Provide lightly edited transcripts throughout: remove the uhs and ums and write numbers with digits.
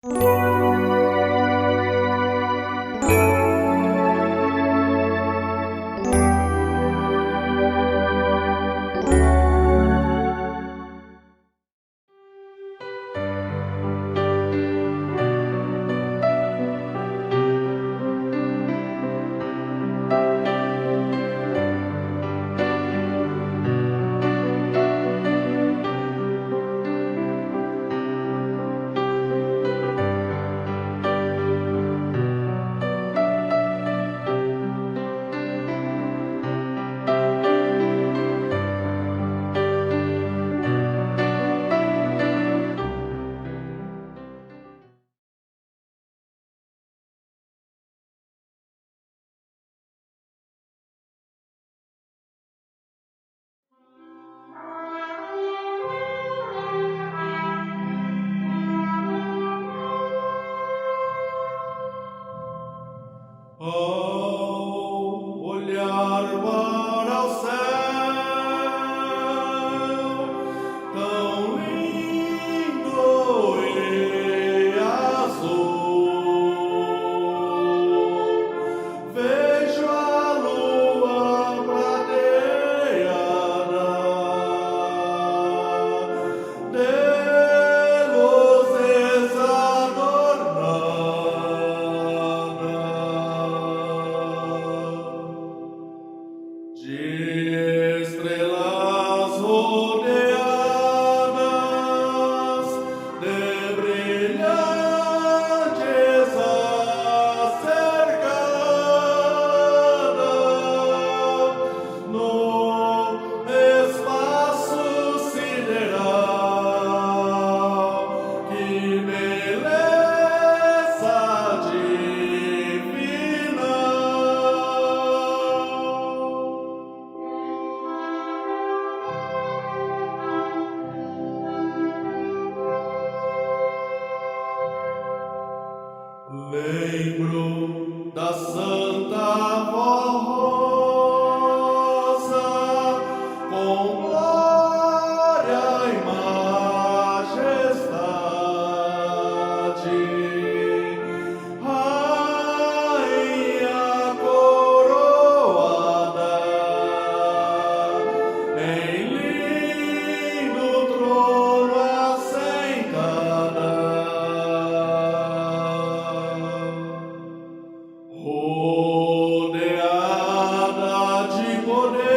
Ao olhar para o céu, tão lindo e azul, vejo a lua prateada de luzes adornada, de estrelas rodeadas, de brilhantes acercada, no espaço sideral. Que beleza divina! Lembro da Santa Rosa, com glória e majestade, rainha coroada, em lindo trono assentada, rodeada de poder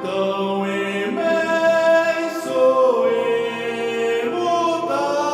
tão imenso e imutável,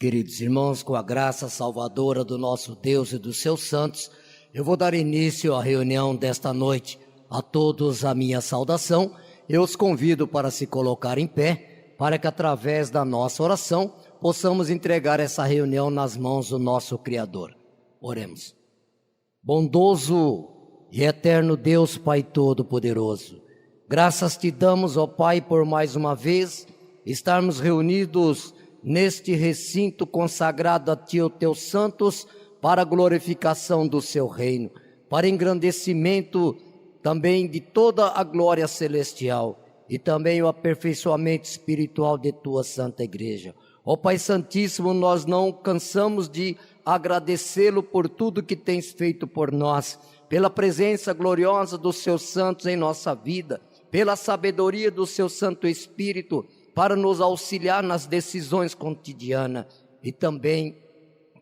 Queridos irmãos, com a graça salvadora do nosso Deus e dos seus santos, eu vou dar início à reunião desta noite. A todos a minha saudação. Eu os convido para se colocar em pé, para que através da nossa oração possamos entregar essa reunião nas mãos do nosso Criador. Oremos. Bondoso e eterno Deus, Pai Todo-Poderoso, graças te damos, ó Pai, por mais uma vez estarmos reunidos neste recinto consagrado a Ti, os Teus santos, para a glorificação do Seu reino, para engrandecimento também de toda a glória celestial e também o aperfeiçoamento espiritual de Tua Santa Igreja. Ó Pai Santíssimo, nós não cansamos de agradecê-lo por tudo que tens feito por nós, pela presença gloriosa dos Seus santos em nossa vida, pela sabedoria do Seu Santo Espírito, para nos auxiliar nas decisões cotidianas e também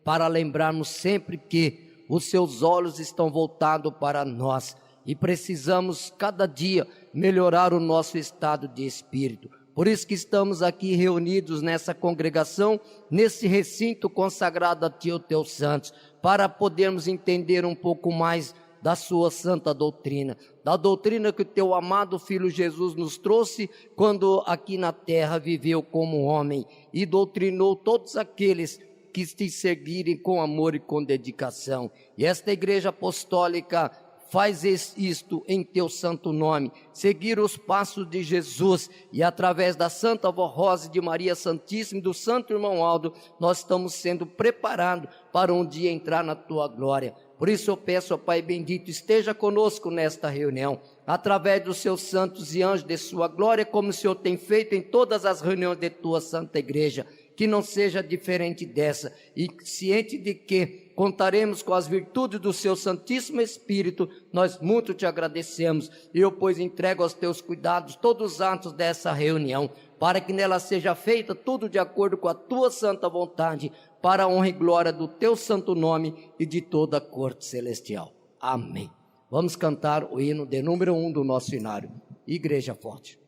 para lembrarmos sempre que os seus olhos estão voltados para nós e precisamos cada dia melhorar o nosso estado de espírito. Por isso que estamos aqui reunidos nessa congregação, nesse recinto consagrado a Ti, os Teus santos, para podermos entender um pouco mais da sua santa doutrina, da doutrina que o Teu amado Filho Jesus nos trouxe quando aqui na terra viveu como homem e doutrinou todos aqueles que te seguirem com amor e com dedicação. E esta igreja apostólica faz isto em Teu santo nome, seguir os passos de Jesus, e através da Santa Avó Rosa, de Maria Santíssima e do Santo Irmão Aldo, nós estamos sendo preparados para um dia entrar na Tua glória. Por isso eu peço ao Pai bendito, esteja conosco nesta reunião, através dos Seus santos e anjos de Sua glória, como o Senhor tem feito em todas as reuniões de Tua Santa Igreja, que não seja diferente dessa, e ciente de que contaremos com as virtudes do Seu Santíssimo Espírito, nós muito Te agradecemos, e eu, pois, entrego aos Teus cuidados todos os atos dessa reunião, para que nela seja feita tudo de acordo com a Tua santa vontade, para a honra e glória do Teu santo nome e de toda a corte celestial. Amém. Vamos cantar o hino de número 1 do nosso hinário, Igreja Forte.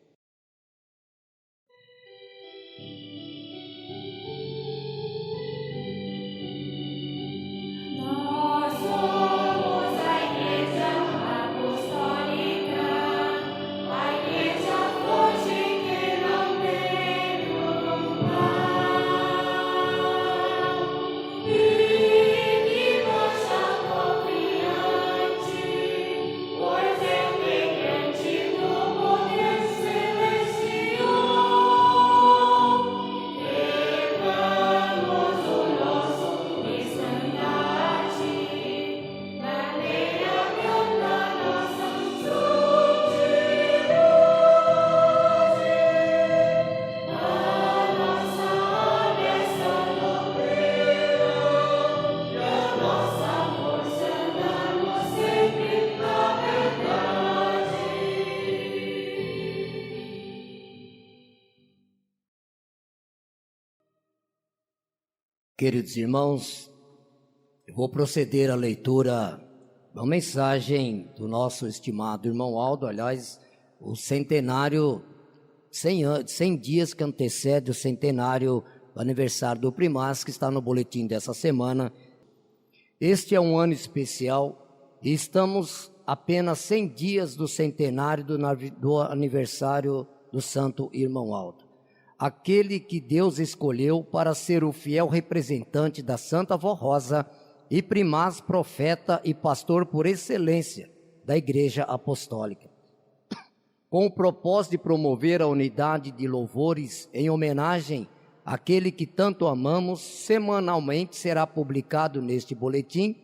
Queridos irmãos, eu vou proceder à leitura de uma mensagem do nosso estimado irmão Aldo, aliás, o centenário, 100 dias que antecede o centenário do aniversário do Primaz, que está no boletim dessa semana. Este é um ano especial e estamos apenas 100 dias do centenário do aniversário do Santo Irmão Aldo. Aquele que Deus escolheu para ser o fiel representante da Santa Avó Rosa e primaz, profeta e pastor por excelência da Igreja Apostólica. Com o propósito de promover a unidade de louvores em homenagem àquele que tanto amamos, semanalmente será publicado neste boletim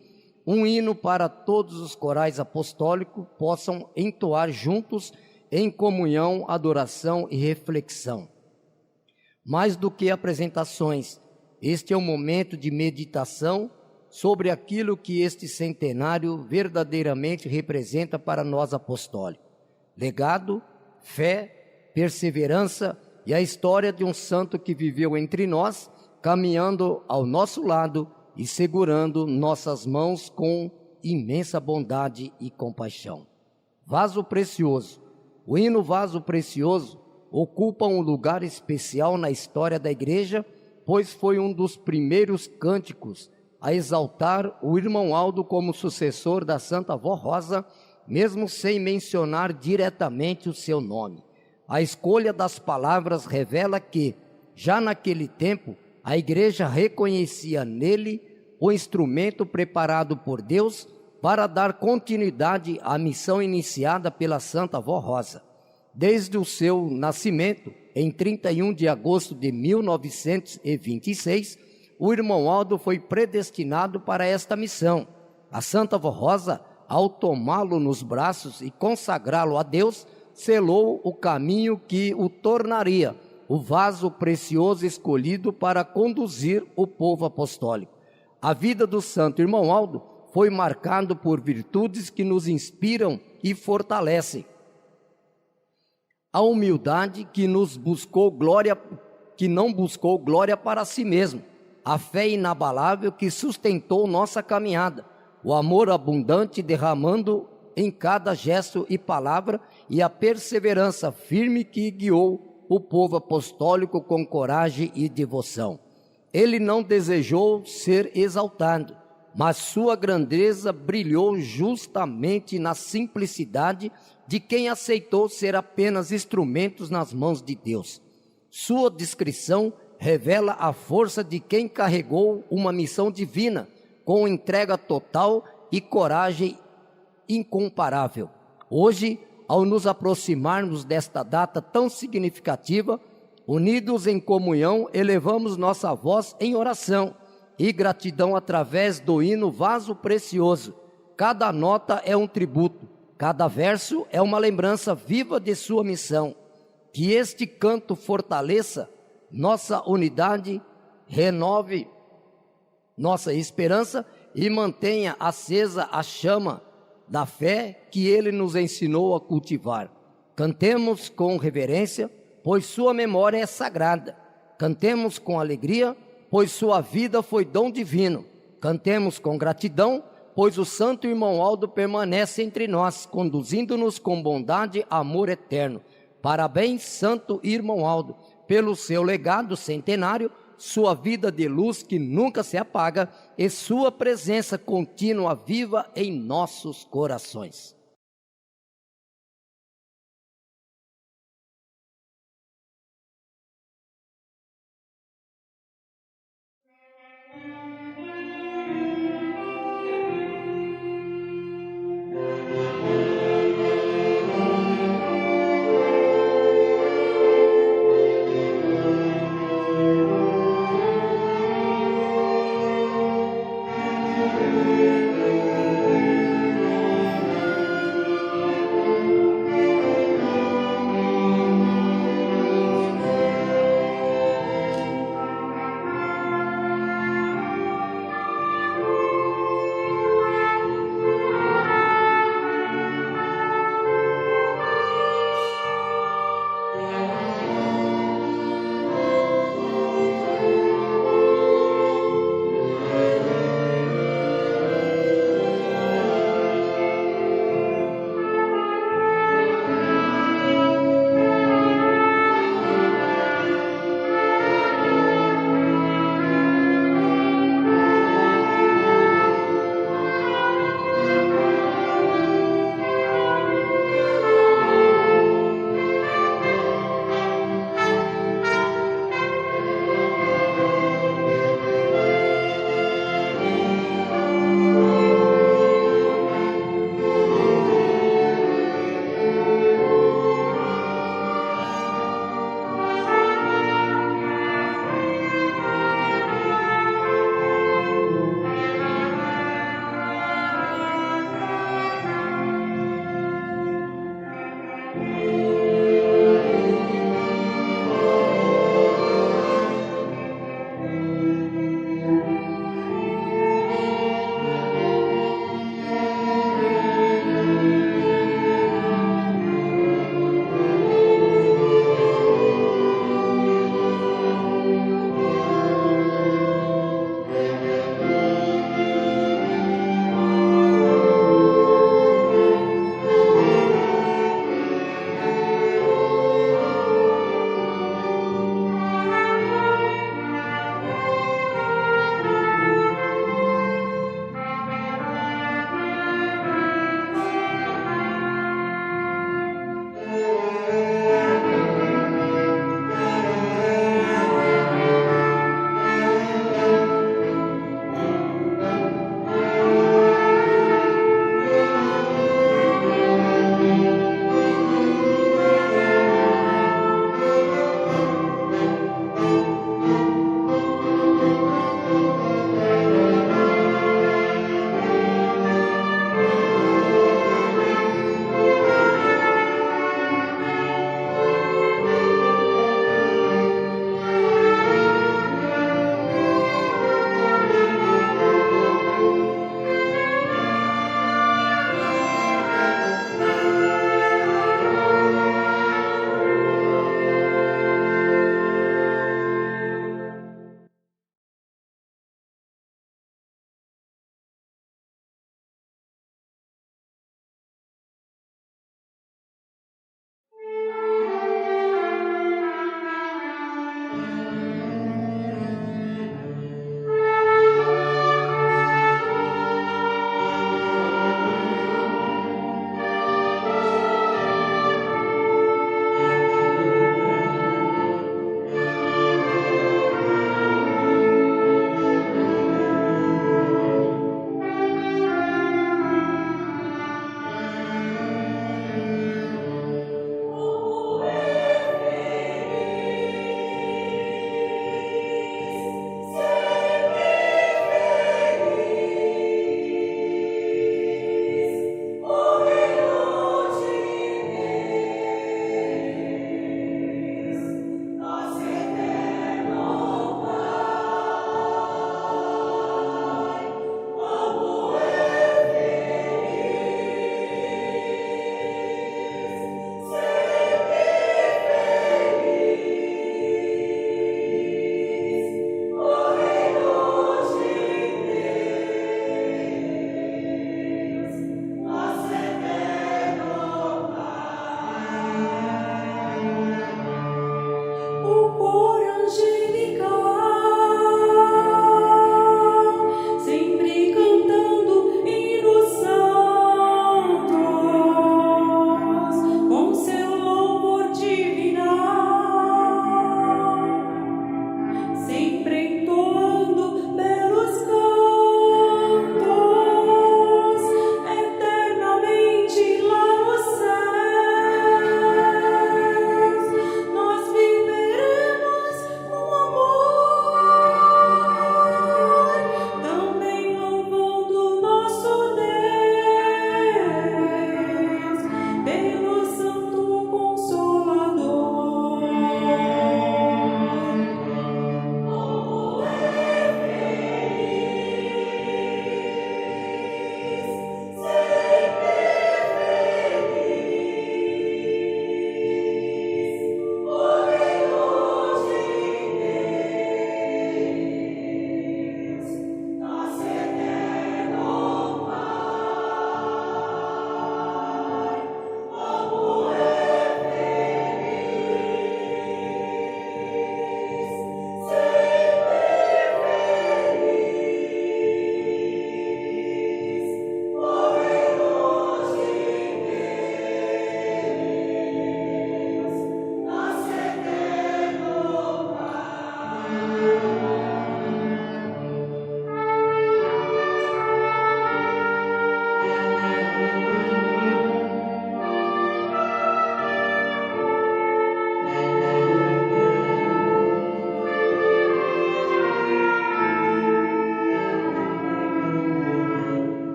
um hino para todos os corais apostólicos possam entoar juntos em comunhão, adoração e reflexão. Mais do que apresentações, este é um momento de meditação sobre aquilo que este centenário verdadeiramente representa para nós apostólicos. Legado, fé, perseverança e a história de um santo que viveu entre nós, caminhando ao nosso lado e segurando nossas mãos com imensa bondade e compaixão. Vaso precioso. O hino Vaso Precioso ocupa um lugar especial na história da igreja pois foi um dos primeiros cânticos a exaltar o irmão Aldo como sucessor da Santa Vó Rosa, mesmo sem mencionar diretamente o seu nome. A escolha das palavras revela que, já naquele tempo, a igreja reconhecia nele o instrumento preparado por Deus para dar continuidade à missão iniciada pela Santa Vó Rosa. Desde o seu nascimento, em 31 de agosto de 1926, o irmão Aldo foi predestinado para esta missão. A Santa Vó Rosa, ao tomá-lo nos braços e consagrá-lo a Deus, selou o caminho que o tornaria o vaso precioso escolhido para conduzir o povo apostólico. A vida do santo irmão Aldo foi marcado por virtudes que nos inspiram e fortalecem. A humildade que não buscou glória para si mesmo, a fé inabalável que sustentou nossa caminhada, o amor abundante derramando em cada gesto e palavra e a perseverança firme que guiou o povo apostólico com coragem e devoção. Ele não desejou ser exaltado, mas sua grandeza brilhou justamente na simplicidade de quem aceitou ser apenas instrumentos nas mãos de Deus. Sua descrição revela a força de quem carregou uma missão divina com entrega total e coragem incomparável. Hoje, ao nos aproximarmos desta data tão significativa, unidos em comunhão, elevamos nossa voz em oração e gratidão através do hino Vaso Precioso. Cada nota é um tributo, cada verso é uma lembrança viva de sua missão. Que este canto fortaleça nossa unidade, renove nossa esperança e mantenha acesa a chama da fé que ele nos ensinou a cultivar. Cantemos com reverência, pois sua memória é sagrada. Cantemos com alegria, pois sua vida foi dom divino. Cantemos com gratidão, pois o santo irmão Aldo permanece entre nós, conduzindo-nos com bondade, amor eterno. Parabéns, santo irmão Aldo, pelo seu legado centenário, sua vida de luz que nunca se apaga e sua presença contínua viva em nossos corações.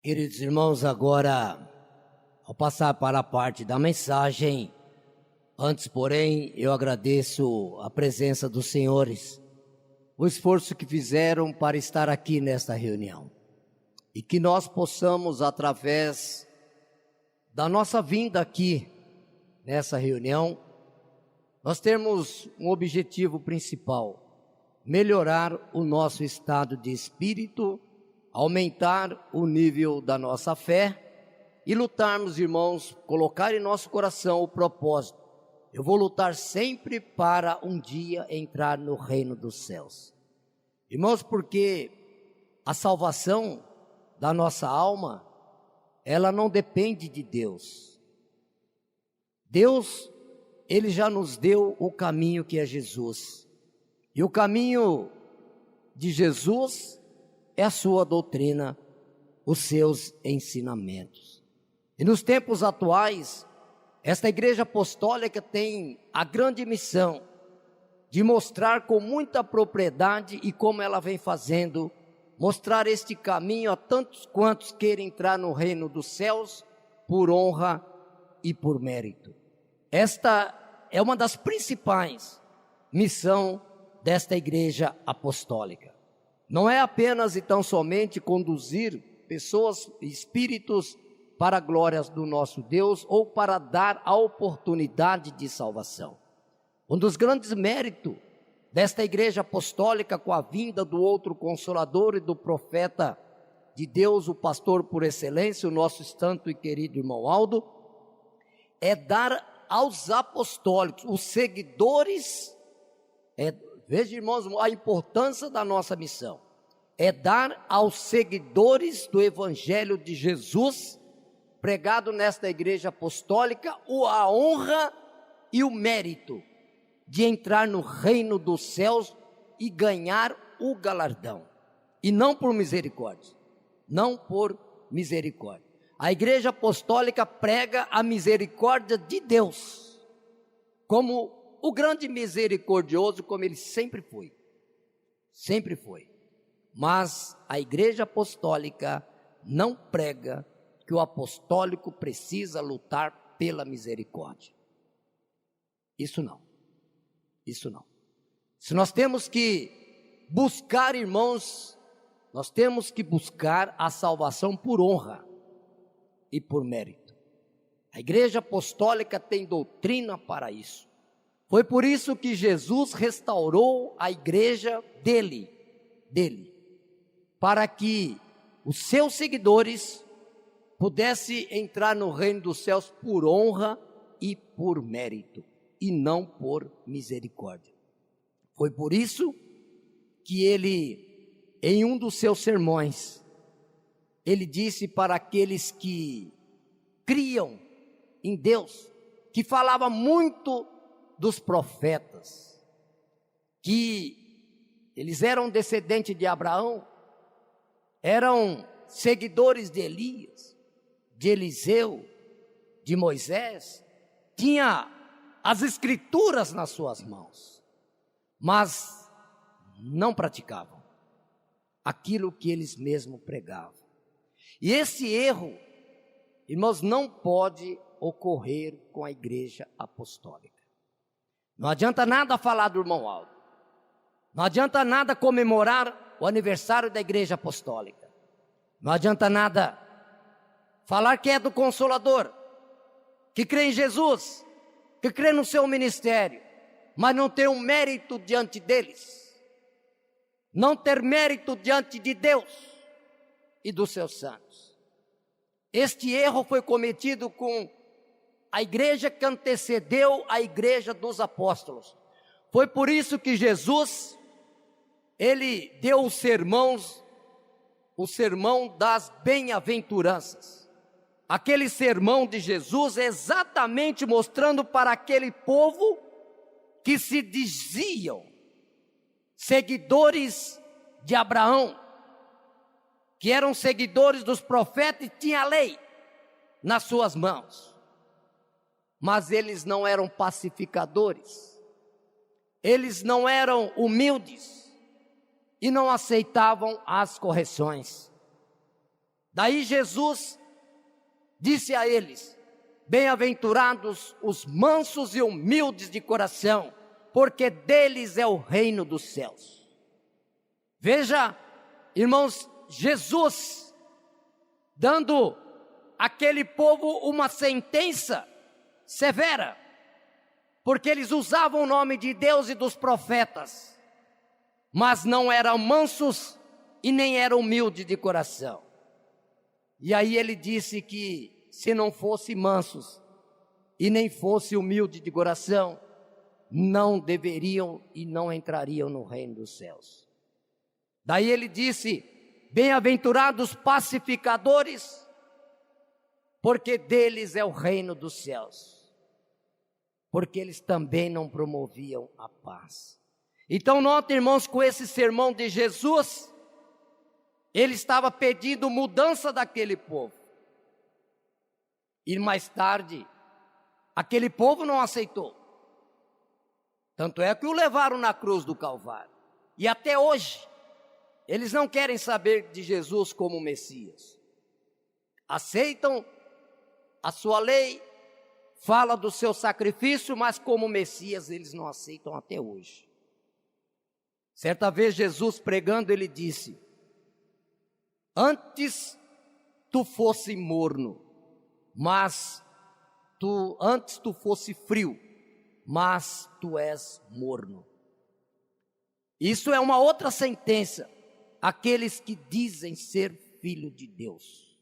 Queridos irmãos, agora, ao passar para a parte da mensagem, antes, porém, eu agradeço a presença dos senhores, o esforço que fizeram para estar aqui nesta reunião. E que nós possamos, através da nossa vinda aqui, nessa reunião, nós temos um objetivo principal: melhorar o nosso estado de espírito, aumentar o nível da nossa fé e lutarmos, irmãos, colocar em nosso coração o propósito: eu vou lutar sempre para um dia entrar no reino dos céus. Irmãos, porque a salvação da nossa alma, ela não depende de Deus. Deus, Ele já nos deu o caminho que é Jesus. E o caminho de Jesus é a sua doutrina, os seus ensinamentos. E nos tempos atuais, esta igreja apostólica tem a grande missão de mostrar com muita propriedade e como ela vem fazendo, mostrar este caminho a tantos quantos querem entrar no reino dos céus por honra e por mérito. Esta é uma das principais missões desta igreja apostólica. Não é apenas e tão somente conduzir pessoas, espíritos para a glória do nosso Deus ou para dar a oportunidade de salvação. Um dos grandes méritos desta igreja apostólica, com a vinda do outro Consolador e do profeta de Deus, o pastor por excelência, o nosso santo e querido irmão Aldo, é dar aos apostólicos, os seguidores, veja, irmãos, a importância da nossa missão, é dar aos seguidores do Evangelho de Jesus, pregado nesta igreja apostólica, a honra e o mérito de entrar no reino dos céus e ganhar o galardão, e não por misericórdia, não por misericórdia. A igreja apostólica prega a misericórdia de Deus, como o grande misericordioso, como ele sempre foi, mas a igreja apostólica não prega que o apostólico precisa lutar pela misericórdia, isso não. Se nós temos que buscar, irmãos, nós temos que buscar a salvação por honra e por mérito. A igreja apostólica tem doutrina para isso. Foi por isso que Jesus restaurou a igreja dele, para que os seus seguidores pudessem entrar no reino dos céus por honra e por mérito, e não por misericórdia. Foi por isso que ele, em um dos seus sermões, ele disse para aqueles que criam em Deus, que falava muito dos profetas, que eles eram descendentes de Abraão, eram seguidores de Elias, de Eliseu, de Moisés, tinha as escrituras nas suas mãos, mas não praticavam aquilo que eles mesmos pregavam. E esse erro, irmãos, não pode ocorrer com a igreja apostólica. Não adianta nada falar do irmão Aldo, não adianta nada comemorar o aniversário da igreja apostólica, não adianta nada falar que é do Consolador, que crê em Jesus, que crê no seu ministério, mas não ter um mérito diante deles, não ter mérito diante de Deus e dos seus santos. Este erro foi cometido com a igreja que antecedeu a igreja dos apóstolos. Foi por isso que Jesus, ele deu o sermão das bem-aventuranças. Aquele sermão de Jesus é exatamente mostrando para aquele povo que se diziam seguidores de Abraão, que eram seguidores dos profetas e tinha a lei nas suas mãos, mas eles não eram pacificadores, eles não eram humildes e não aceitavam as correções. Daí Jesus disse a eles: bem-aventurados os mansos e humildes de coração, porque deles é o reino dos céus. Veja, irmãos, Jesus dando àquele povo uma sentença severa, porque eles usavam o nome de Deus e dos profetas, mas não eram mansos e nem eram humildes de coração. E aí ele disse que se não fossem mansos e nem fossem humildes de coração, não deveriam e não entrariam no reino dos céus. Daí ele disse: bem-aventurados pacificadores, porque deles é o reino dos céus. Porque eles também não promoviam a paz. Então note, irmãos, com esse sermão de Jesus, ele estava pedindo mudança daquele povo. E mais tarde, aquele povo não aceitou. Tanto é que o levaram na cruz do Calvário. E até hoje, eles não querem saber de Jesus como Messias. Aceitam a sua lei, fala do seu sacrifício, mas como Messias eles não aceitam até hoje. Certa vez Jesus pregando, ele disse: antes tu fosse morno, antes tu fosse frio, mas tu és morno. Isso é uma outra sentença, aqueles que dizem ser filho de Deus.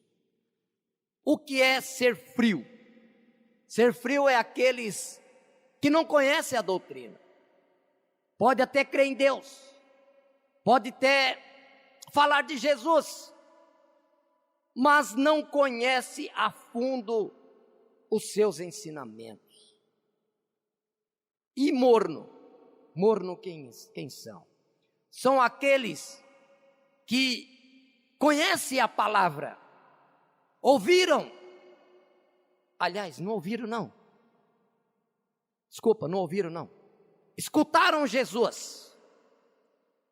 O que é ser frio? Ser frio é aqueles que não conhecem a doutrina. Pode até crer em Deus, pode até falar de Jesus, mas não conhece a fundo os seus ensinamentos. E morno quem são? São aqueles que conhecem a palavra, ouviram, aliás, não ouviram não, não ouviram não, escutaram Jesus,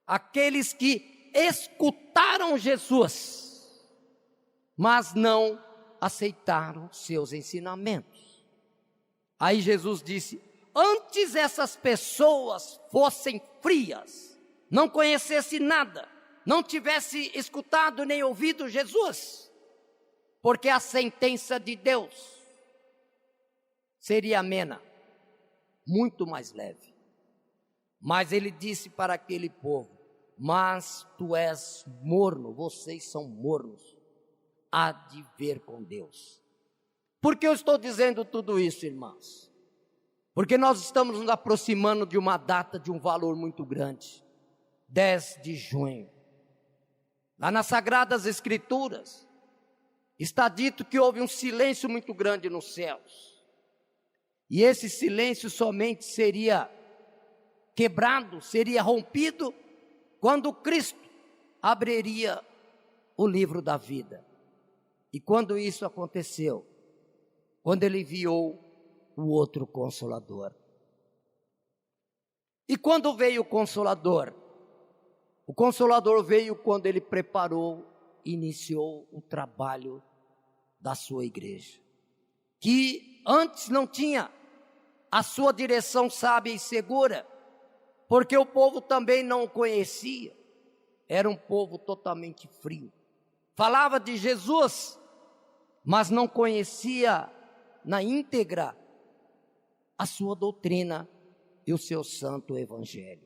aqueles que escutaram Jesus, mas não aceitaram seus ensinamentos. Aí Jesus disse: antes essas pessoas fossem frias, não conhecessem nada, não tivesse escutado nem ouvido Jesus, porque a sentença de Deus seria amena, muito mais leve. Mas ele disse para aquele povo: mas tu és morno, vocês são mornos, há de ver com Deus. Por que eu estou dizendo tudo isso, irmãos? Porque nós estamos nos aproximando de uma data de um valor muito grande, 10 de junho. Lá nas Sagradas Escrituras, está dito que houve um silêncio muito grande nos céus. E esse silêncio somente seria quebrado, seria rompido, quando Cristo abriria o livro da vida. E quando isso aconteceu? Quando ele enviou o outro Consolador. E quando veio o Consolador? O Consolador veio quando ele preparou, iniciou o trabalho da sua igreja, que antes não tinha a sua direção sábia e segura, porque o povo também não o conhecia, era um povo totalmente frio. Falava de Jesus, mas não conhecia na íntegra a sua doutrina e o seu santo evangelho.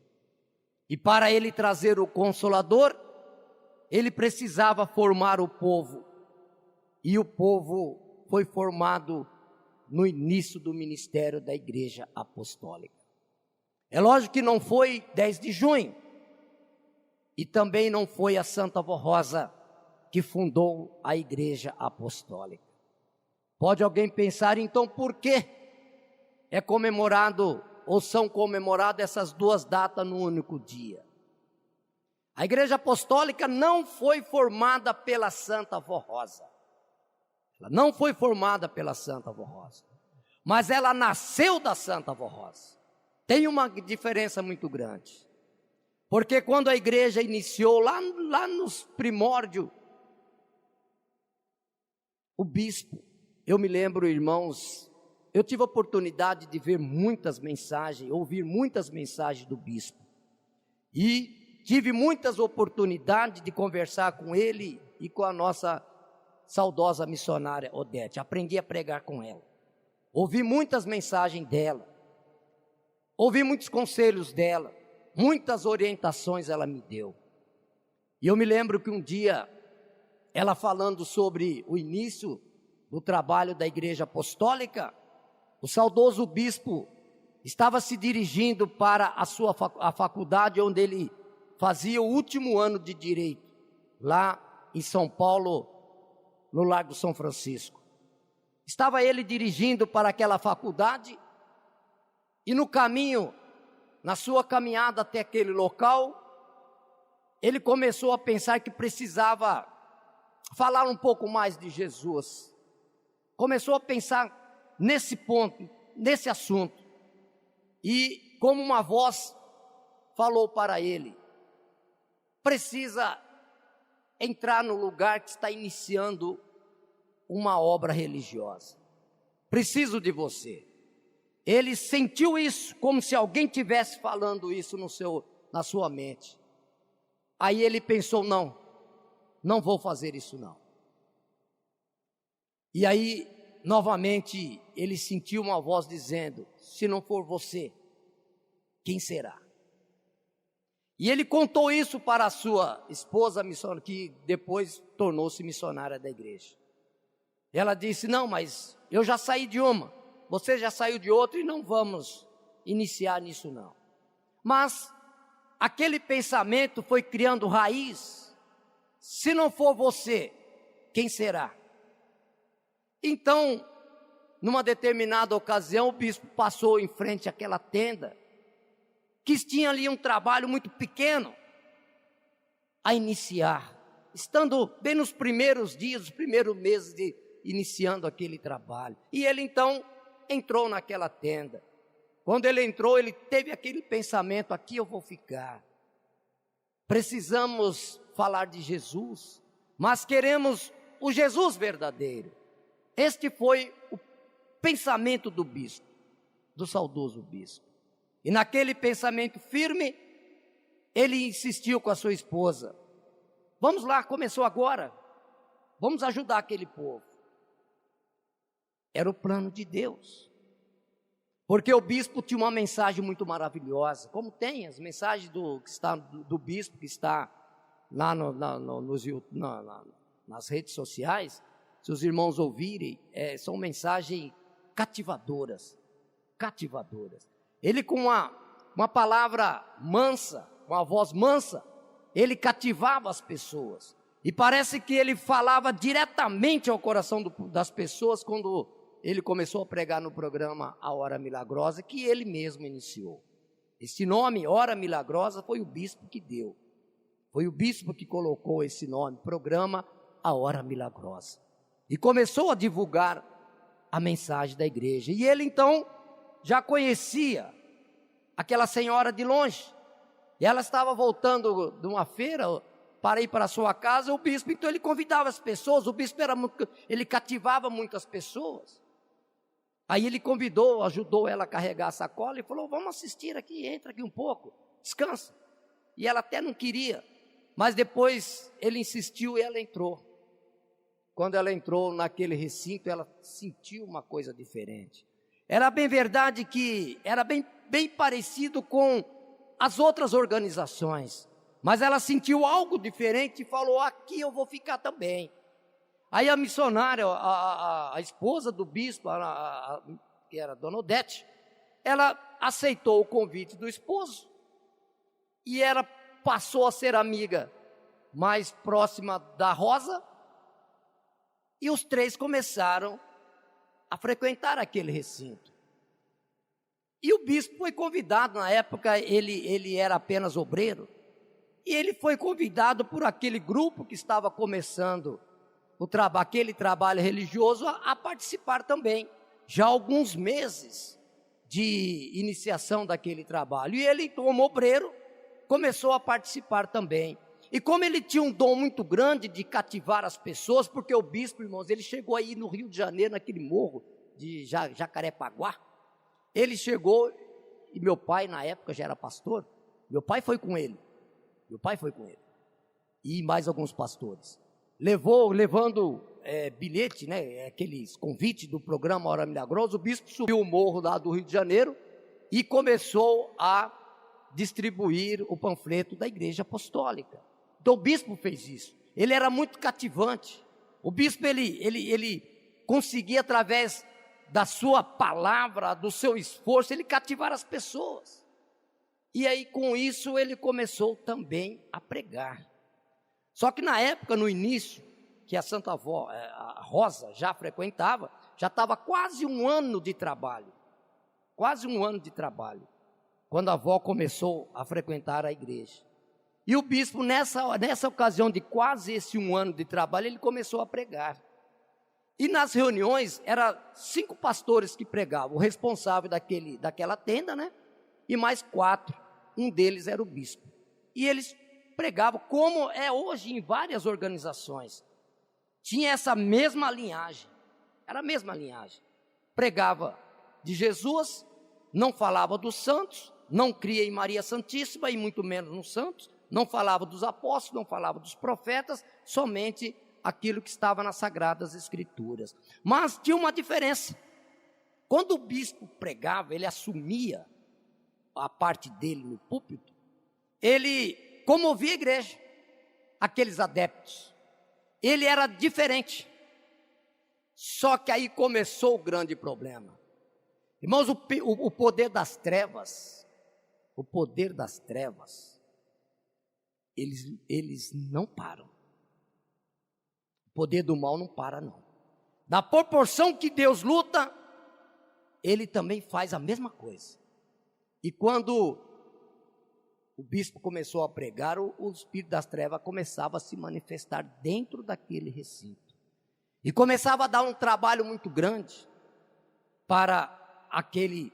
E para ele trazer o Consolador, ele precisava formar o povo. E o povo foi formado no início do ministério da Igreja Apostólica. É lógico que não foi 10 de junho. E também não foi a Santa Vó Rosa que fundou a Igreja Apostólica. Pode alguém pensar, então, por que é comemorado ou são comemoradas essas duas datas no único dia? A Igreja Apostólica não foi formada pela Santa Vó Rosa. Ela não foi formada pela Santa Vó Rosa, mas ela nasceu da Santa Vó Rosa. Tem uma diferença muito grande, porque quando a igreja iniciou lá nos primórdios, o bispo, eu me lembro, irmãos, eu tive a oportunidade de ver muitas mensagens, ouvir muitas mensagens do bispo. E tive muitas oportunidades de conversar com ele e com a nossa saudosa missionária Odete. Aprendi a pregar com ela. Ouvi muitas mensagens dela. Ouvi muitos conselhos dela. Muitas orientações ela me deu. E eu me lembro que um dia, ela falando sobre o início do trabalho da Igreja Apostólica, o saudoso bispo estava se dirigindo para a faculdade onde ele fazia o último ano de Direito, lá em São Paulo, no Largo São Francisco. Estava ele dirigindo para aquela faculdade e no caminho, na sua caminhada até aquele local, ele começou a pensar que precisava falar um pouco mais de Jesus. Começou a pensar nesse ponto, nesse assunto. E como uma voz falou para ele, precisa entrar no lugar que está iniciando uma obra religiosa. Preciso de você. Ele sentiu isso, como se alguém tivesse falando isso na sua mente. Aí ele pensou, não vou fazer isso não. E aí, novamente, ele sentiu uma voz dizendo, se não for você, quem será? E ele contou isso para a sua esposa, missionária, que depois tornou-se missionária da igreja. Ela disse, não, mas eu já saí de uma, você já saiu de outra e não vamos iniciar nisso não. Mas aquele pensamento foi criando raiz. Se não for você, quem será? Então, numa determinada ocasião, o bispo passou em frente àquela tenda, que tinha ali um trabalho muito pequeno a iniciar, estando bem nos primeiros dias, os primeiros meses de iniciando aquele trabalho. E ele então entrou naquela tenda. Quando ele entrou, ele teve aquele pensamento, aqui eu vou ficar. Precisamos falar de Jesus, mas queremos o Jesus verdadeiro. Este foi o pensamento do bispo, do saudoso bispo. E naquele pensamento firme, ele insistiu com a sua esposa. Vamos lá, começou agora. Vamos ajudar aquele povo. Era o plano de Deus. Porque o bispo tinha uma mensagem muito maravilhosa, como tem as mensagens do bispo que está lá nas redes sociais. Se os irmãos ouvirem, são mensagens cativadoras. Ele com uma palavra mansa, uma voz mansa, ele cativava as pessoas. E parece que ele falava diretamente ao coração das pessoas quando ele começou a pregar no programa A Hora Milagrosa, que ele mesmo iniciou. Esse nome, Hora Milagrosa, foi o bispo que deu. Foi o bispo que colocou esse nome, programa A Hora Milagrosa. E começou a divulgar a mensagem da igreja. E ele então já conhecia aquela senhora de longe. E ela estava voltando de uma feira para ir para a sua casa. O bispo, então, ele convidava as pessoas. O bispo ele cativava muitas pessoas. Aí ele convidou, ajudou ela a carregar a sacola e falou, vamos assistir aqui, entra aqui um pouco, descansa. E ela até não queria, mas depois ele insistiu e ela entrou. Quando ela entrou naquele recinto, ela sentiu uma coisa diferente. Era bem verdade que era bem parecido com as outras organizações, mas ela sentiu algo diferente e falou, aqui eu vou ficar também. Aí a missionária, a esposa do bispo, que era a dona Odete, ela aceitou o convite do esposo e ela passou a ser amiga mais próxima da Rosa e os três começaram a frequentar aquele recinto. E o bispo foi convidado, na época ele era apenas obreiro, e ele foi convidado por aquele grupo que estava começando aquele trabalho religioso a participar também. Já há alguns meses de iniciação daquele trabalho. E ele, como obreiro, começou a participar também. E como ele tinha um dom muito grande de cativar as pessoas, porque o bispo, irmãos, ele chegou aí no Rio de Janeiro, naquele morro de Jacarepaguá, ele chegou, e meu pai na época já era pastor, meu pai foi com ele, e mais alguns pastores, levando bilhete, né, aqueles convites do programa Hora Milagrosa. O bispo subiu o morro lá do Rio de Janeiro e começou a distribuir o panfleto da Igreja Apostólica. Então o bispo fez isso, ele era muito cativante, o bispo ele conseguia, através da sua palavra, do seu esforço, ele cativar as pessoas, e aí com isso ele começou também a pregar. Só que na época, no início, que a Santa Avó, a Rosa já frequentava, já estava quase um ano de trabalho, quando a avó começou a frequentar a igreja. E o bispo, nessa ocasião de quase esse um ano de trabalho, ele começou a pregar. E nas reuniões, eram 5 pastores que pregavam, o responsável daquela tenda, né? E mais 4, um deles era o bispo. E eles pregavam, como é hoje em várias organizações. Tinha essa mesma linhagem, era a mesma linhagem. Pregava de Jesus, não falava dos santos, não cria em Maria Santíssima e muito menos nos santos, não falava dos apóstolos, não falava dos profetas, somente aquilo que estava nas Sagradas Escrituras. Mas tinha uma diferença. Quando o bispo pregava, ele assumia a parte dele no púlpito, ele comovia a igreja, aqueles adeptos. Ele era diferente. Só que aí começou o grande problema. Irmãos, o poder das trevas, eles não param. O poder do mal não para, não. Na proporção que Deus luta, ele também faz a mesma coisa. E quando o bispo começou a pregar, o espírito das trevas começava a se manifestar dentro daquele recinto. E começava a dar um trabalho muito grande para aquele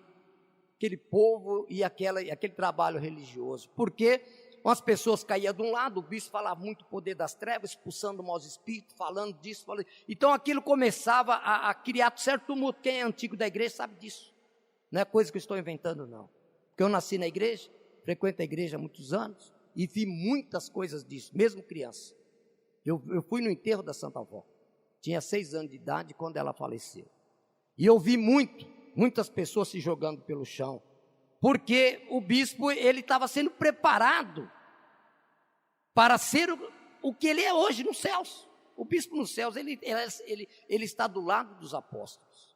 povo e aquele trabalho religioso. Porque as pessoas caíam de um lado, o bispo falava muito poder das trevas, expulsando maus espíritos, falando disso. Então aquilo começava a criar certo tumulto. Quem é antigo da igreja sabe disso. Não é coisa que eu estou inventando, não. Porque eu nasci na igreja, frequento a igreja há muitos anos e vi muitas coisas disso, mesmo criança. Eu fui no enterro da Santa Avó, tinha 6 anos de idade quando ela faleceu. E eu vi muitas pessoas se jogando pelo chão, porque o bispo, ele estava sendo preparado para ser o que ele é hoje nos céus. O bispo nos céus, ele está do lado dos apóstolos.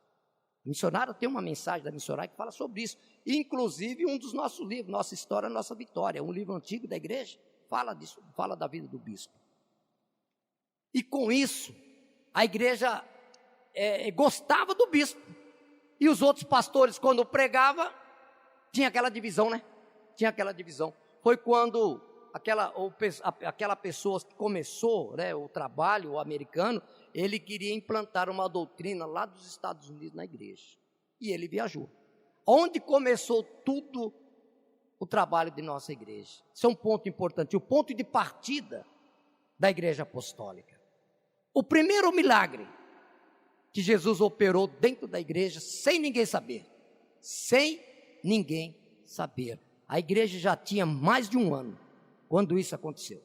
O missionário tem uma mensagem da missionária que fala sobre isso. Inclusive um dos nossos livros, Nossa História, Nossa Vitória, um livro antigo da igreja, fala disso, fala da vida do bispo. E com isso, a igreja gostava do bispo. E os outros pastores, quando pregavam, tinha aquela divisão, né? Foi quando aquela pessoa que começou, né, o trabalho, o americano, ele queria implantar uma doutrina lá dos Estados Unidos na igreja. E ele viajou. Onde começou tudo o trabalho de nossa igreja? Isso é um ponto importante, o ponto de partida da igreja apostólica. O primeiro milagre que Jesus operou dentro da igreja, sem ninguém saber. A igreja já tinha mais de um ano quando isso aconteceu.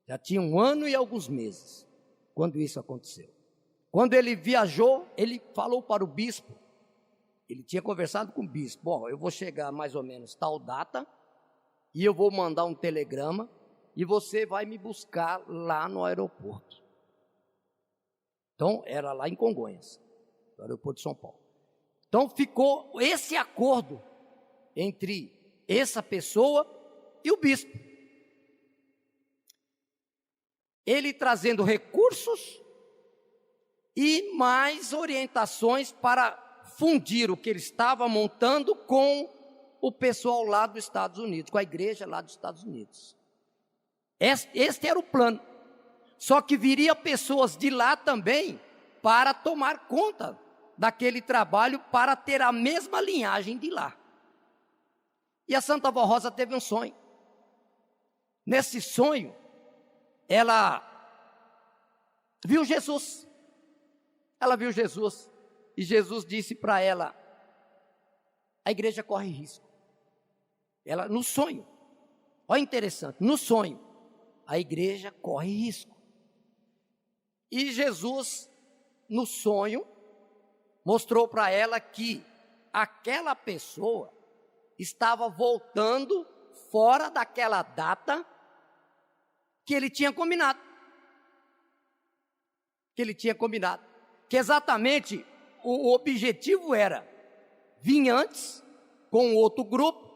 Já tinha 1 ano e alguns meses quando isso aconteceu. Quando ele viajou, ele falou para o bispo, ele tinha conversado com o bispo: bom, eu vou chegar mais ou menos tal data, e eu vou mandar um telegrama, e você vai me buscar lá no aeroporto. Então, era lá em Congonhas, no aeroporto de São Paulo. Então, ficou esse acordo entre essa pessoa e o bispo. Ele trazendo recursos e mais orientações para fundir o que ele estava montando com o pessoal lá dos Estados Unidos, com a igreja lá dos Estados Unidos. Este era o plano. Só que viria pessoas de lá também para tomar conta daquele trabalho, para ter a mesma linhagem de lá. E a Santa Avó Rosa teve um sonho. Nesse sonho, ela viu Jesus. Ela viu Jesus. E Jesus disse para ela: a igreja corre risco. Ela, no sonho, olha interessante, no sonho, a igreja corre risco. E Jesus, no sonho, mostrou para ela que aquela pessoa estava voltando fora daquela data que ele tinha combinado. Que exatamente o objetivo era vir antes com outro grupo,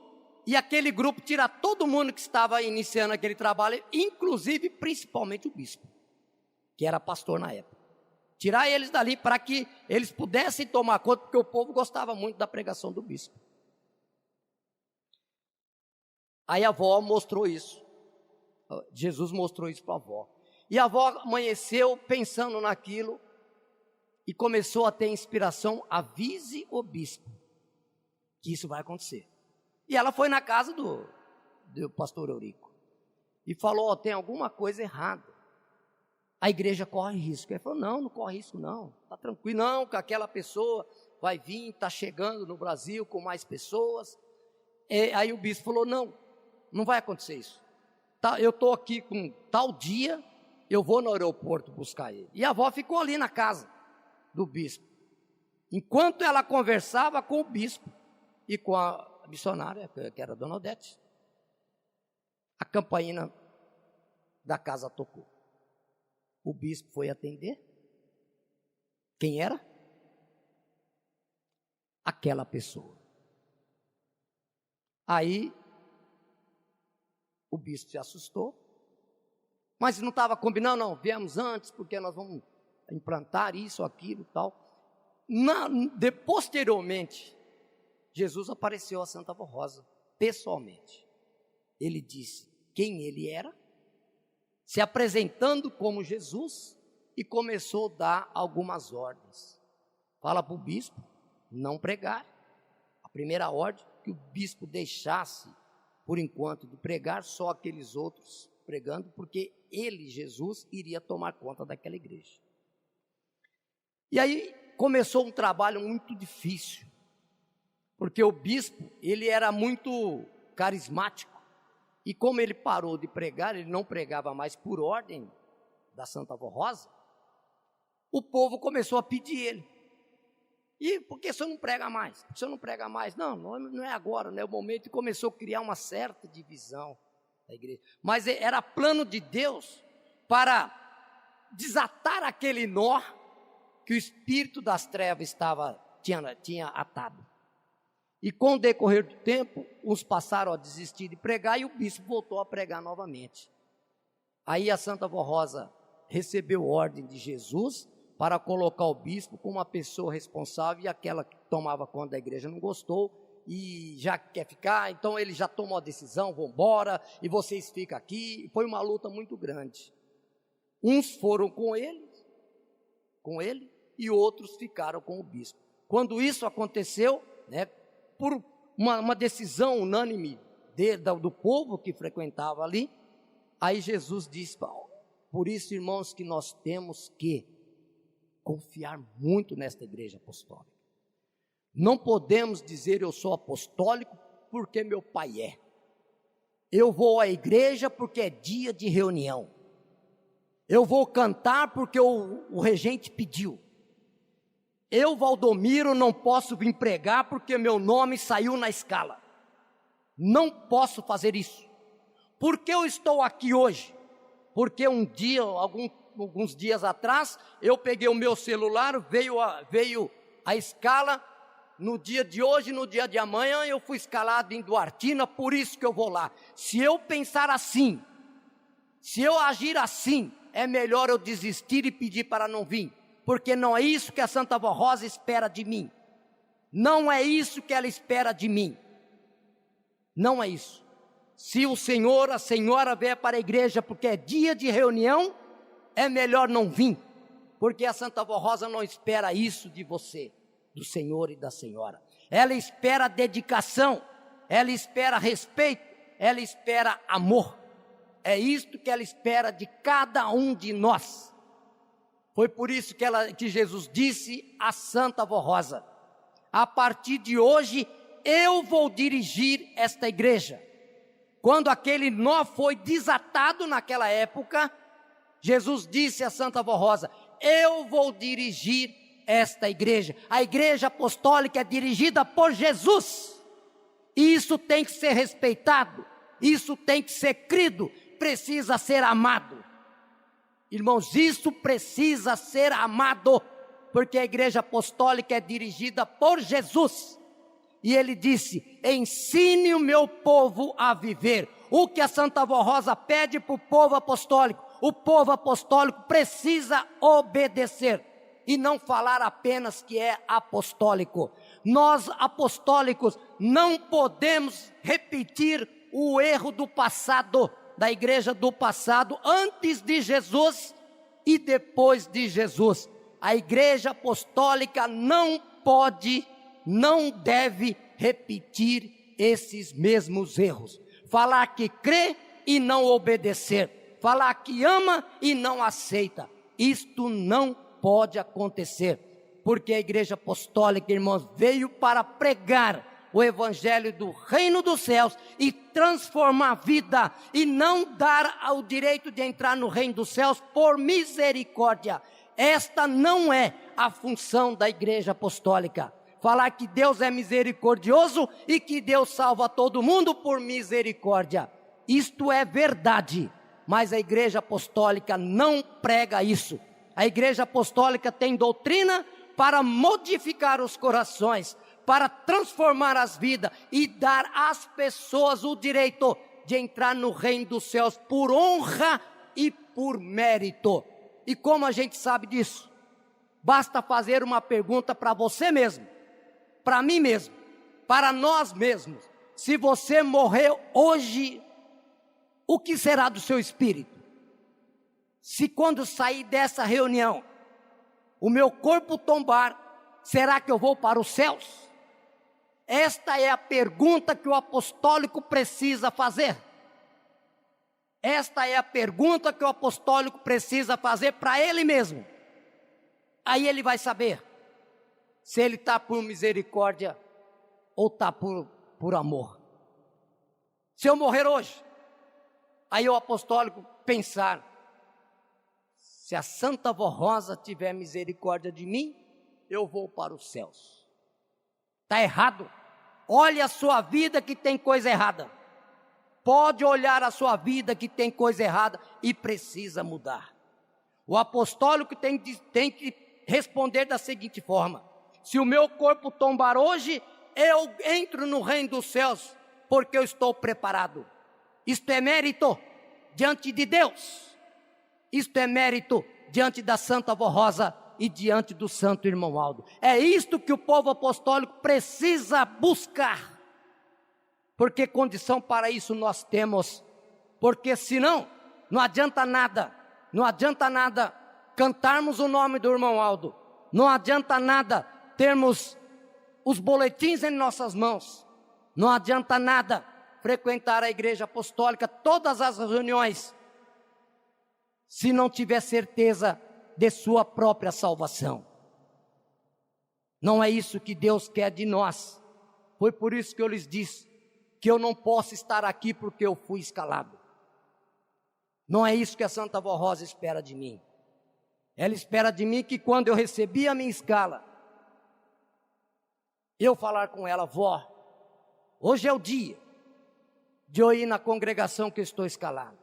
e aquele grupo tirar todo mundo que estava iniciando aquele trabalho, inclusive, principalmente o bispo, que era pastor na época. Tirar eles dali para que eles pudessem tomar conta, porque o povo gostava muito da pregação do bispo. Aí a avó mostrou isso. Jesus mostrou isso para a avó. E a avó amanheceu pensando naquilo e começou a ter inspiração: avise o bispo que isso vai acontecer. E ela foi na casa do pastor Eurico e falou: tem alguma coisa errada, a igreja corre risco. Ele falou: não corre risco não, está tranquilo, não, que aquela pessoa vai vir, está chegando no Brasil com mais pessoas. Aí o bispo falou: não vai acontecer isso, tá, eu estou aqui com tal dia, eu vou no aeroporto buscar ele. E a avó ficou ali na casa do bispo, enquanto ela conversava com o bispo e com a missionária, que era a dona Odete. A campainha da casa tocou. O bispo foi atender. Quem era? Aquela pessoa. Aí o bispo se assustou, mas não estava combinando, não, viemos antes porque nós vamos implantar isso, aquilo, tal. Posteriormente, Jesus apareceu a Santa Avó Rosa, pessoalmente. Ele disse quem ele era, se apresentando como Jesus, e começou a dar algumas ordens. Fala para o bispo não pregar. A primeira ordem, que o bispo deixasse, por enquanto, de pregar, só aqueles outros pregando, porque ele, Jesus, iria tomar conta daquela igreja. E aí começou um trabalho muito difícil, porque o bispo, ele era muito carismático, e como ele parou de pregar, ele não pregava mais por ordem da Santa Avó Rosa, o povo começou a pedir ele: e por que o senhor não prega mais? Por que o senhor não prega mais? Não é agora, não é o momento. E começou a criar uma certa divisão da igreja. Mas era plano de Deus para desatar aquele nó que o espírito das trevas tinha atado. E com o decorrer do tempo, uns passaram a desistir de pregar e o bispo voltou a pregar novamente. Aí a Santa Avó Rosa recebeu ordem de Jesus para colocar o bispo como uma pessoa responsável, e aquela que tomava conta da igreja não gostou e já quer ficar, então ele já tomou a decisão: vão embora e vocês ficam aqui. Foi uma luta muito grande. Uns foram com ele, e outros ficaram com o bispo. Quando isso aconteceu, por uma decisão unânime do povo que frequentava ali, aí Jesus disse: por isso, irmãos, que nós temos que confiar muito nesta igreja apostólica. Não podemos dizer eu sou apostólico porque meu pai é. Eu vou à igreja porque é dia de reunião. Eu vou cantar porque o regente pediu. Eu, Valdomiro, não posso vir pregar porque meu nome saiu na escala. Não posso fazer isso. Por que eu estou aqui hoje? Porque um dia, alguns dias atrás, eu peguei o meu celular, veio a escala, no dia de hoje, no dia de amanhã, eu fui escalado em Duartina, por isso que eu vou lá. Se eu pensar assim, se eu agir assim, é melhor eu desistir e pedir para não vir, porque não é isso que a Santa Avó Rosa espera de mim. Não é isso que ela espera de mim. Não é isso. Se o senhor, a senhora vier para a igreja porque é dia de reunião, é melhor não vir, porque a Santa Avó Rosa não espera isso de você, do senhor e da senhora. Ela espera dedicação, ela espera respeito, ela espera amor. É isto que ela espera de cada um de nós. Foi por isso que Jesus disse à Santa Vó Rosa: a partir de hoje eu vou dirigir esta igreja. Quando aquele nó foi desatado naquela época, Jesus disse a Santa Vó Rosa: eu vou dirigir esta igreja. A igreja apostólica é dirigida por Jesus. E isso tem que ser respeitado, isso tem que ser crido, precisa ser amado. Irmãos, isso precisa ser amado, porque a igreja apostólica é dirigida por Jesus. E ele disse: ensine o meu povo a viver. O que a Santa Vó Rosa pede para o povo apostólico? O povo apostólico precisa obedecer e não falar apenas que é apostólico. Nós apostólicos não podemos repetir o erro do passado, da igreja do passado, antes de Jesus e depois de Jesus. A igreja apostólica não pode, não deve repetir esses mesmos erros. Falar que crê e não obedecer. Falar que ama e não aceita. Isto não pode acontecer. Porque a igreja apostólica, irmãos, veio para pregar o evangelho do reino dos céus e transformar a vida. E não dar o direito de entrar no reino dos céus por misericórdia. Esta não é a função da igreja apostólica. Falar que Deus é misericordioso e que Deus salva todo mundo por misericórdia. Isto é verdade, mas a igreja apostólica não prega isso. A igreja apostólica tem doutrina para modificar os corações, para transformar as vidas e dar às pessoas o direito de entrar no reino dos céus por honra e por mérito. E como a gente sabe disso? Basta fazer uma pergunta para você mesmo, para mim mesmo, para nós mesmos. Se você morrer hoje, o que será do seu espírito? Se quando sair dessa reunião, o meu corpo tombar, será que eu vou para os céus? Esta é a pergunta que o apostólico precisa fazer. Esta é a pergunta que o apostólico precisa fazer para ele mesmo. Aí ele vai saber se ele está por misericórdia ou está por amor. Se eu morrer hoje, aí o apostólico pensar: se a Santa Vó Rosa tiver misericórdia de mim, eu vou para os céus. Está errado. Olhe a sua vida que tem coisa errada. Pode olhar a sua vida que tem coisa errada e precisa mudar. O apostólico tem que responder da seguinte forma: se o meu corpo tombar hoje, eu entro no reino dos céus, porque eu estou preparado. Isto é mérito diante de Deus. Isto é mérito diante da Santa Vó Rosa e diante do Santo Irmão Aldo. É isto que o povo apostólico precisa buscar. Porque condição para isso nós temos. Porque senão, não adianta nada. Não adianta nada cantarmos o nome do Irmão Aldo. Não adianta nada termos os boletins em nossas mãos. Não adianta nada frequentar a igreja apostólica, todas as reuniões, se não tiver certeza de sua própria salvação. Não é isso que Deus quer de nós. Foi por isso que eu lhes disse que eu não posso estar aqui porque eu fui escalado. Não é isso que a Santa Vó Rosa espera de mim. Ela espera de mim que quando eu recebi a minha escala, eu falar com ela: vó, hoje é o dia de eu ir na congregação que eu estou escalado.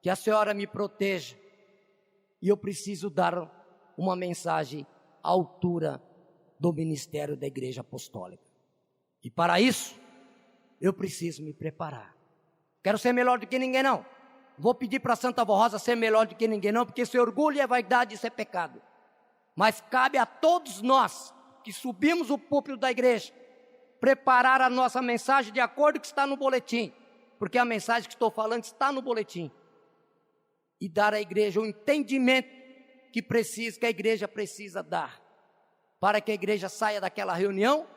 Que a senhora me proteja. E eu preciso dar uma mensagem à altura do ministério da igreja apostólica. E para isso, eu preciso me preparar. Quero ser melhor do que ninguém não. Vou pedir para a Santa Vó Rosa ser melhor do que ninguém não, porque esse orgulho e a vaidade, isso é pecado. Mas cabe a todos nós que subimos o púlpito da igreja, preparar a nossa mensagem de acordo com o que está no boletim. Porque a mensagem que estou falando está no boletim. E dar à igreja o entendimento que a igreja precisa dar. Para que a igreja saia daquela reunião: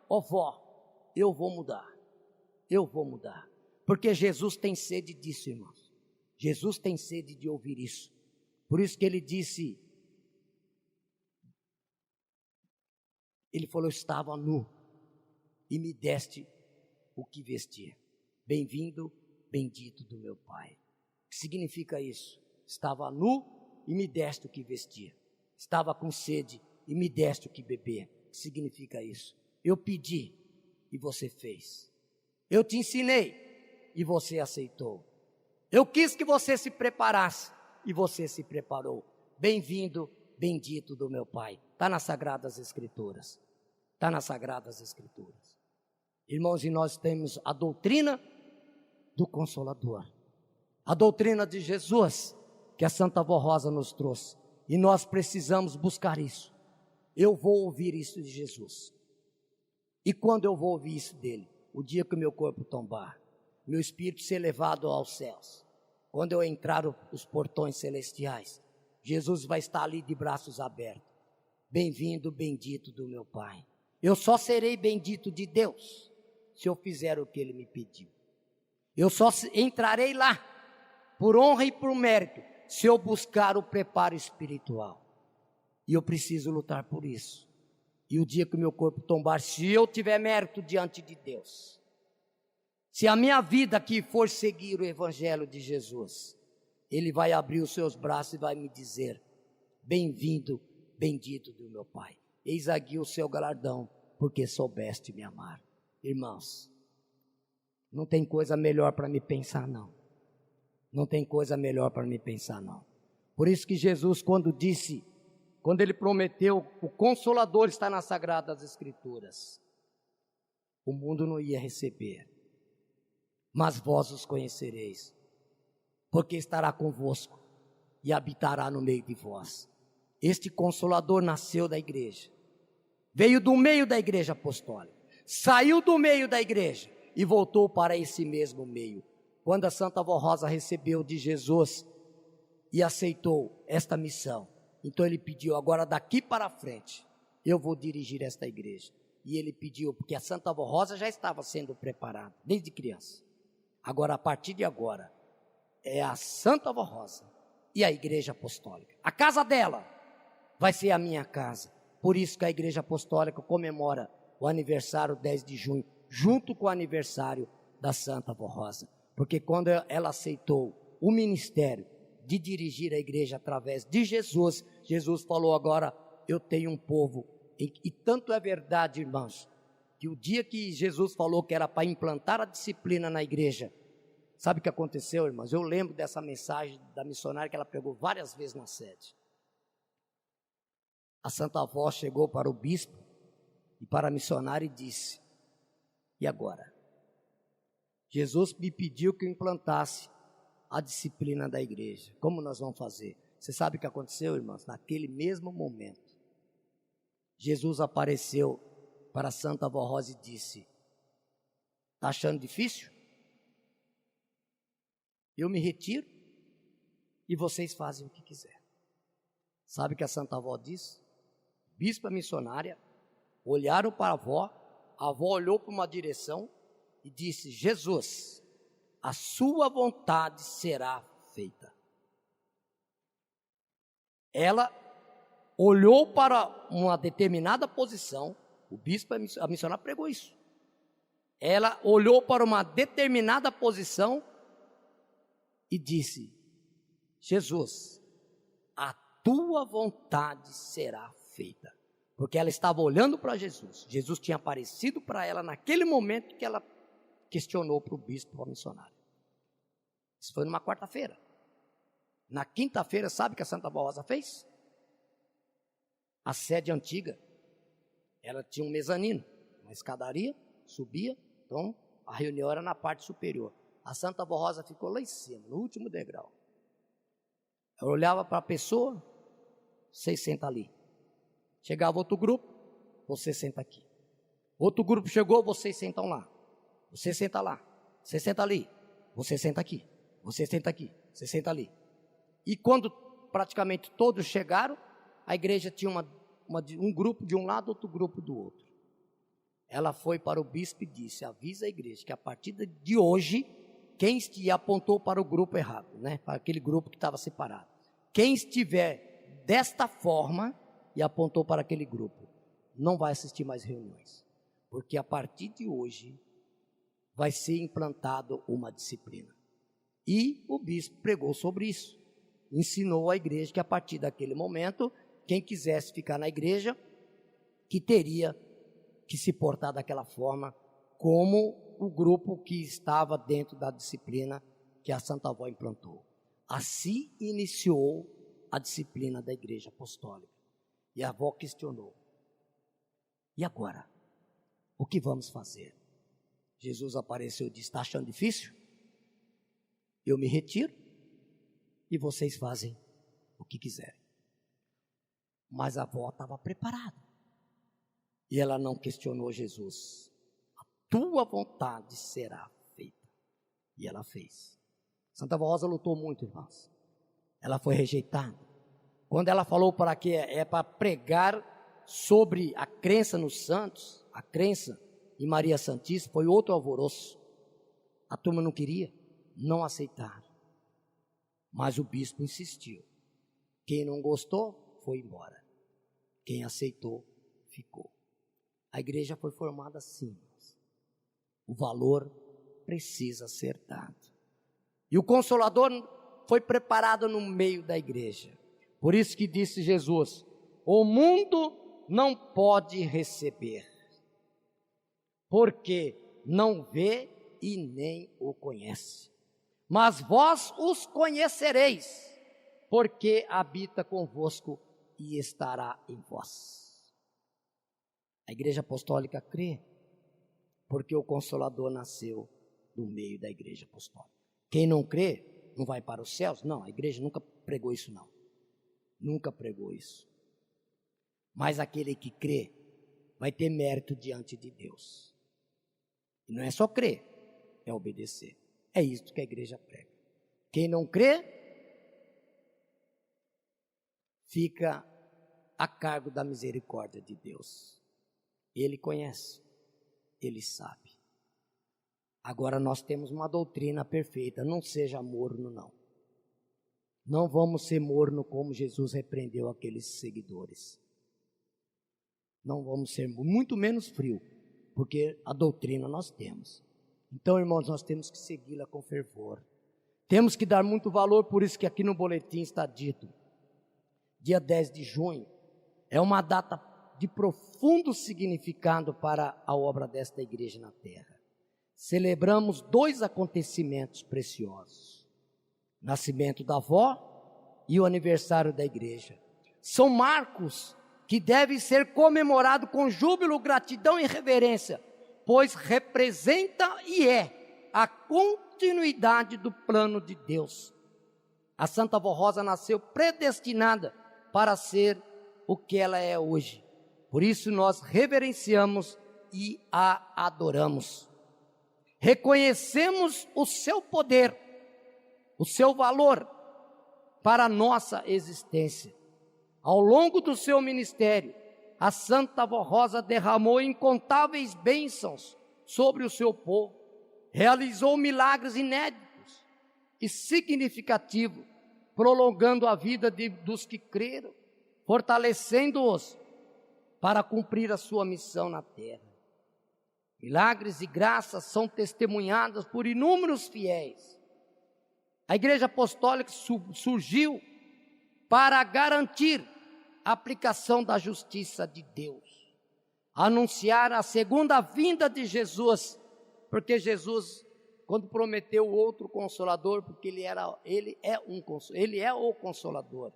ó vó, eu vou mudar. Eu vou mudar. Porque Jesus tem sede disso, irmãos. Jesus tem sede de ouvir isso. Por isso que ele disse, ele falou, estava nu e me deste o que vestir. Bem-vindo, bendito do meu Pai. O que significa isso? Estava nu e me deste o que vestir. Estava com sede e me deste o que beber. O que significa isso? Eu pedi e você fez. Eu te ensinei e você aceitou. Eu quis que você se preparasse e você se preparou. Bem-vindo, bendito do meu Pai. Está nas Sagradas Escrituras. Está nas Sagradas Escrituras. Irmãos, e nós temos a doutrina do Consolador. A doutrina de Jesus, que a Santa Avó Rosa nos trouxe. E nós precisamos buscar isso. Eu vou ouvir isso de Jesus. E quando eu vou ouvir isso dele? O dia que o meu corpo tombar, meu espírito ser levado aos céus. Quando eu entrar os portões celestiais, Jesus vai estar ali de braços abertos. Bem-vindo, bendito do meu Pai. Eu só serei bendito de Deus se eu fizer o que ele me pediu. Eu só entrarei lá por honra e por mérito se eu buscar o preparo espiritual. E eu preciso lutar por isso. E o dia que o meu corpo tombar, se eu tiver mérito diante de Deus, se a minha vida aqui for seguir o Evangelho de Jesus, ele vai abrir os seus braços e vai me dizer, bem-vindo, bendito do meu Pai. Eis aqui o seu galardão, porque soubeste me amar. Irmãos, não tem coisa melhor para me pensar, não. Não tem coisa melhor para me pensar, não. Por isso que Jesus, quando ele prometeu, o Consolador está nas Sagradas Escrituras, o mundo não ia receber, mas vós os conhecereis, porque estará convosco e habitará no meio de vós. Este Consolador nasceu da igreja, veio do meio da igreja apostólica, saiu do meio da igreja e voltou para esse mesmo meio. Quando a Santa Avó Rosa recebeu de Jesus e aceitou esta missão, então ele pediu, agora daqui para frente, eu vou dirigir esta igreja. E ele pediu, porque a Santa Avó Rosa já estava sendo preparada, desde criança. Agora, a partir de agora, é a Santa Avó Rosa e a igreja apostólica. A casa dela vai ser a minha casa. Por isso que a igreja apostólica comemora o aniversário 10 de junho, junto com o aniversário da Santa Avó Rosa. Porque quando ela aceitou o ministério de dirigir a igreja através de Jesus, Jesus falou, agora eu tenho um povo, e tanto é verdade, irmãos, que o dia que Jesus falou que era para implantar a disciplina na igreja, sabe o que aconteceu, irmãos? Eu lembro dessa mensagem da missionária que ela pregou várias vezes na sede. A Santa Avó chegou para o bispo e para a missionária e disse, e agora? Jesus me pediu que eu implantasse a disciplina da igreja. Como nós vamos fazer? Você sabe o que aconteceu, irmãos? Naquele mesmo momento, Jesus apareceu para a Santa Avó Rosa e disse, está achando difícil? Eu me retiro e vocês fazem o que quiser. Sabe o que a Santa Avó disse? Bispa missionária, olharam para a avó olhou para uma direção e disse, Jesus, a sua vontade será feita. Ela olhou para uma determinada posição, o bispo, a missionária pregou isso. Ela olhou para uma determinada posição e disse, Jesus, a tua vontade será feita. Porque ela estava olhando para Jesus. Jesus tinha aparecido para ela naquele momento que ela questionou para o bispo, para o missionário. Isso foi numa quarta-feira. Na quinta-feira, sabe o que a Santa Avó Rosa fez? A sede antiga, ela tinha um mezanino, uma escadaria, subia, então a reunião era na parte superior. A Santa Avó Rosa ficou lá em cima, no último degrau. Ela olhava para a pessoa, você senta ali. Chegava outro grupo, você senta aqui. Outro grupo chegou, vocês sentam lá. Você senta lá, você senta ali, você senta aqui, você senta aqui, você senta ali. E quando praticamente todos chegaram, a igreja tinha um grupo de um lado, outro grupo do outro. Ela foi para o bispo e disse, avisa a igreja que a partir de hoje, e apontou para o grupo errado, né? Para aquele grupo que estava separado. Quem estiver desta forma, e apontou para aquele grupo, não vai assistir mais reuniões, porque a partir de hoje vai ser implantado uma disciplina. E o bispo pregou sobre isso, ensinou à igreja que a partir daquele momento, quem quisesse ficar na igreja, que teria que se portar daquela forma, como o grupo que estava dentro da disciplina que a Santa Avó implantou. Assim iniciou a disciplina da igreja apostólica. E a avó questionou: e agora? O que vamos fazer? Jesus apareceu e disse: está achando difícil? Eu me retiro e vocês fazem o que quiserem. Mas a avó estava preparada. E ela não questionou Jesus. A tua vontade será feita. E ela fez. Santa Avó Rosa lutou muito, irmãos. Ela foi rejeitada. Quando ela falou para que é para pregar sobre a crença nos santos, a crença em Maria Santíssima, foi outro alvoroço. A turma não queria, não aceitaram. Mas o bispo insistiu. Quem não gostou, foi embora. Quem aceitou, ficou. A igreja foi formada assim, irmãos. O valor precisa ser dado. E o Consolador foi preparado no meio da igreja. Por isso que disse Jesus: o mundo não pode receber, porque não vê e nem o conhece. Mas vós os conhecereis, porque habita convosco e estará em vós. A igreja apostólica crê, porque o Consolador nasceu do meio da igreja apostólica. Quem não crê, não vai para os céus? Não, a igreja nunca pregou isso não. Nunca pregou isso. Mas aquele que crê vai ter mérito diante de Deus. E não é só crer, é obedecer. É isso que a igreja prega. Quem não crê, fica a cargo da misericórdia de Deus. Ele conhece, ele sabe. Agora nós temos uma doutrina perfeita, não seja morno não. Não vamos ser morno como Jesus repreendeu aqueles seguidores. Não vamos ser muito menos frio, porque a doutrina nós temos. Então, irmãos, nós temos que segui-la com fervor. Temos que dar muito valor, por isso que aqui no boletim está dito, dia 10 de junho, é uma data de profundo significado para a obra desta igreja na terra. Celebramos 2 acontecimentos preciosos: nascimento da avó e o aniversário da igreja. São marcos que devem ser comemorados com júbilo, gratidão e reverência, pois representa e é a continuidade do plano de Deus. A Santa Avó Rosa nasceu predestinada para ser o que ela é hoje. Por isso nós reverenciamos e a adoramos. Reconhecemos o seu poder, o seu valor para a nossa existência. Ao longo do seu ministério, a Santa Avó Rosa derramou incontáveis bênçãos sobre o seu povo, realizou milagres inéditos e significativos, prolongando a vida dos que creram, fortalecendo-os para cumprir a sua missão na terra. Milagres e graças são testemunhadas por inúmeros fiéis. A Igreja Apostólica surgiu para garantir a aplicação da justiça de Deus, anunciar a segunda vinda de Jesus, porque Jesus, quando prometeu outro Consolador, porque ele é o Consolador,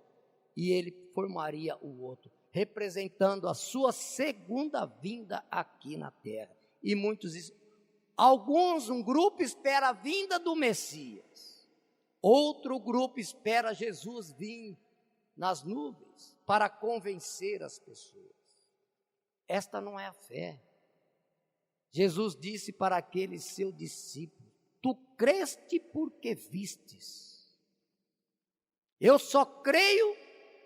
e ele formaria o outro, representando a sua segunda vinda aqui na terra. E muitos dizem, um grupo espera a vinda do Messias, outro grupo espera Jesus vir nas nuvens para convencer as pessoas. Esta não é a fé. Jesus disse para aquele seu discípulo: tu creste porque vistes. Eu só creio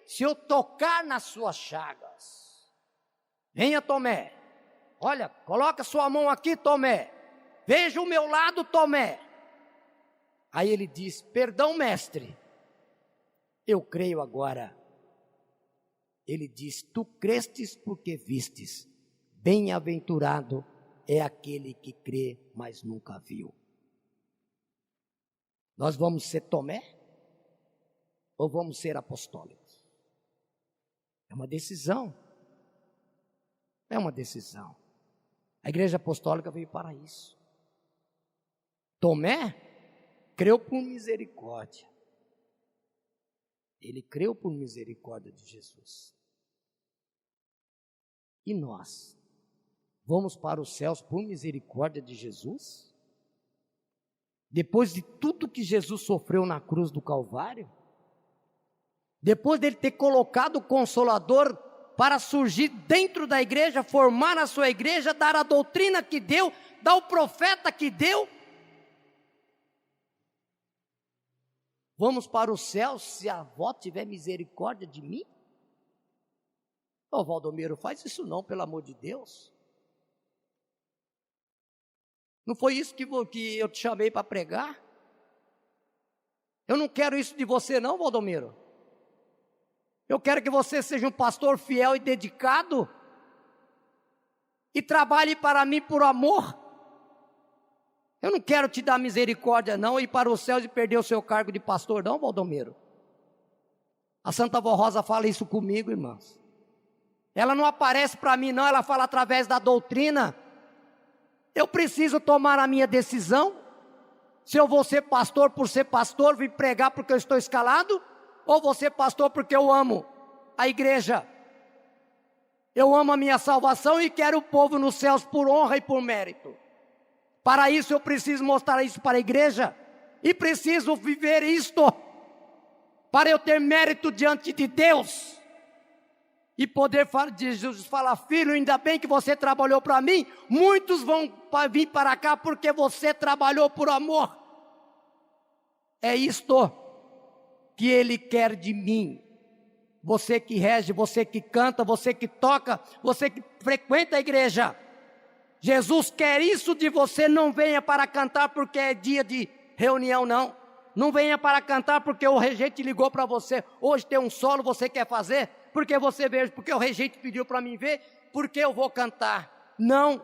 se eu tocar nas suas chagas. Venha, Tomé. Olha, coloca sua mão aqui, Tomé. Veja o meu lado, Tomé. Aí ele diz: perdão, mestre, eu creio agora. Ele diz: tu crestes porque vistes, bem-aventurado é aquele que crê, mas nunca viu. Nós vamos ser Tomé ou vamos ser apostólicos? É uma decisão. É uma decisão. A igreja apostólica veio para isso. Tomé creu por misericórdia. Ele creu por misericórdia de Jesus. E nós vamos para os céus por misericórdia de Jesus? Depois de tudo que Jesus sofreu na cruz do Calvário? Depois dele ter colocado o Consolador para surgir dentro da igreja, formar a sua igreja, dar a doutrina que deu, dar o profeta que deu? Vamos para o céu se a avó tiver misericórdia de mim? Ô Valdomiro, faz isso não, pelo amor de Deus. Não foi isso que eu te chamei para pregar? Eu não quero isso de você não, Valdomiro. Eu quero que você seja um pastor fiel e dedicado e trabalhe para mim por amor. Eu não quero te dar misericórdia não, ir para os céus e perder o seu cargo de pastor não, Valdomiro. A Santa Vó Rosa fala isso comigo, irmãos. Ela não aparece para mim não, ela fala através da doutrina. Eu preciso tomar a minha decisão. Se eu vou ser pastor por ser pastor, vim pregar porque eu estou escalado, ou vou ser pastor porque eu amo a igreja. Eu amo a minha salvação e quero o povo nos céus por honra e por mérito. Para isso eu preciso mostrar isso para a igreja, e preciso viver isto, para eu ter mérito diante de Deus, e poder Jesus falar: filho, ainda bem que você trabalhou para mim, muitos vão vir para cá porque você trabalhou por amor. É isto que Ele quer de mim. Você que rege, você que canta, você que toca, você que frequenta a igreja, Jesus quer isso de você. Não venha para cantar porque é dia de reunião, não. Não venha para cantar porque o regente ligou para você: hoje tem um solo, você quer fazer? Porque você veja, porque o regente pediu para mim ver, porque eu vou cantar. Não.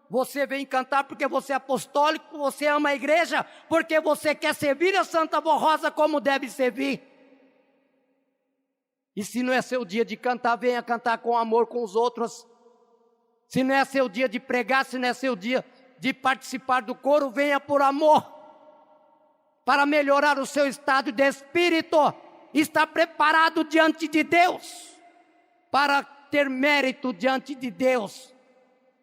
Você vem cantar porque você é apostólico, você ama a igreja, porque você quer servir a Santa Vó Rosa como deve servir. E se não é seu dia de cantar, venha cantar com amor com os outros. Se não é seu dia de pregar, se não é seu dia de participar do coro, venha por amor, para melhorar o seu estado de espírito, estar preparado diante de Deus, para ter mérito diante de Deus,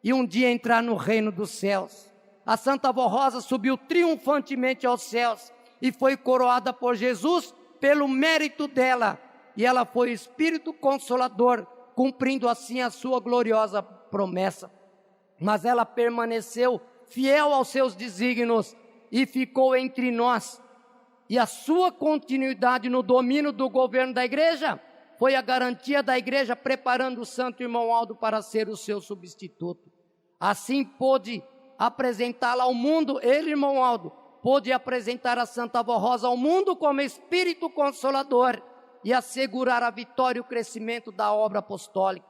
e um dia entrar no reino dos céus. A Santa Vó Rosa subiu triunfantemente aos céus, e foi coroada por Jesus pelo mérito dela, e ela foi Espírito Consolador, cumprindo assim a sua gloriosa promessa. Mas ela permaneceu fiel aos seus desígnios e ficou entre nós. E a sua continuidade no domínio do governo da igreja foi a garantia da igreja, preparando o santo irmão Aldo para ser o seu substituto. Assim pôde apresentá-la ao mundo, ele, irmão Aldo, pôde apresentar a Santa Vó Rosa ao mundo como Espírito Consolador e assegurar a vitória e o crescimento da obra apostólica.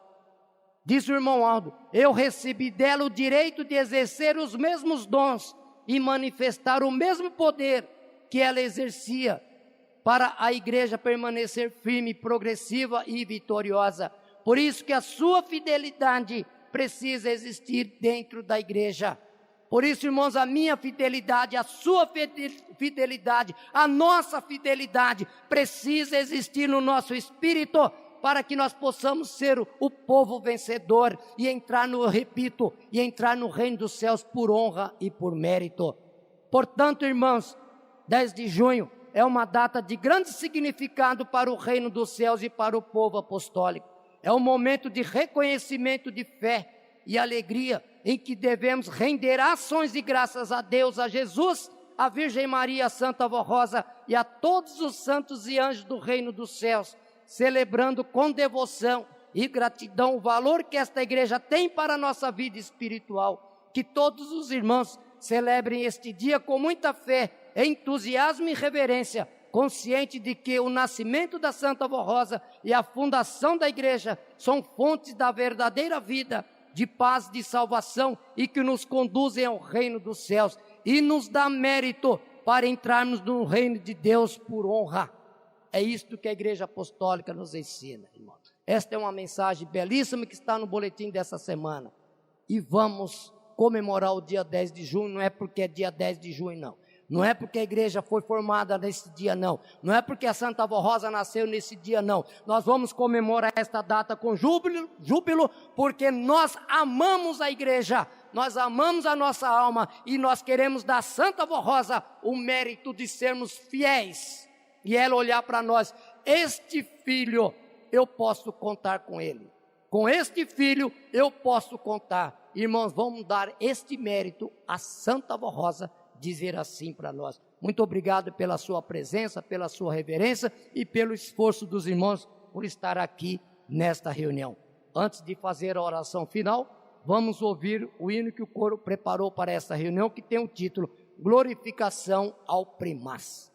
Diz o irmão Aldo: eu recebi dela o direito de exercer os mesmos dons e manifestar o mesmo poder que ela exercia, para a igreja permanecer firme, progressiva e vitoriosa. Por isso que a sua fidelidade precisa existir dentro da igreja. Por isso, irmãos, a minha fidelidade, a sua fidelidade, a nossa fidelidade precisa existir no nosso espírito, para que nós possamos ser o povo vencedor e entrar entrar no reino dos céus por honra e por mérito. Portanto, irmãos, 10 de junho é uma data de grande significado para o reino dos céus e para o povo apostólico. É um momento de reconhecimento de fé e alegria, em que devemos render ações de graças a Deus, a Jesus, a Virgem Maria, a Santa Vó Rosa e a todos os santos e anjos do reino dos céus, celebrando com devoção e gratidão o valor que esta igreja tem para a nossa vida espiritual. Que todos os irmãos celebrem este dia com muita fé entusiasmo e reverência, consciente de que o nascimento da Santa Vó Rosa e a fundação da igreja são fontes da verdadeira vida, de paz, de salvação e que nos conduzem ao reino dos céus e nos dá mérito para entrarmos no reino de Deus por honra. É isto que a Igreja Apostólica nos ensina, irmão. Esta é uma mensagem belíssima que está no boletim dessa semana. E vamos comemorar o dia 10 de junho, não é porque é dia 10 de junho, não. Não é porque a igreja foi formada nesse dia, não. Não é porque a Santa Vó Rosa nasceu nesse dia, não. Nós vamos comemorar esta data com júbilo, porque nós amamos a igreja, nós amamos a nossa alma e nós queremos dar à Santa Vó Rosa o mérito de sermos fiéis. E ela olhar para nós, este filho, eu posso contar com ele. Com este filho, eu posso contar. Irmãos, vamos dar este mérito à Santa Vó Rosa, dizer assim para nós. Muito obrigado pela sua presença, pela sua reverência e pelo esforço dos irmãos por estar aqui nesta reunião. Antes de fazer a oração final, vamos ouvir o hino que o coro preparou para esta reunião, que tem o título Glorificação ao Primaz.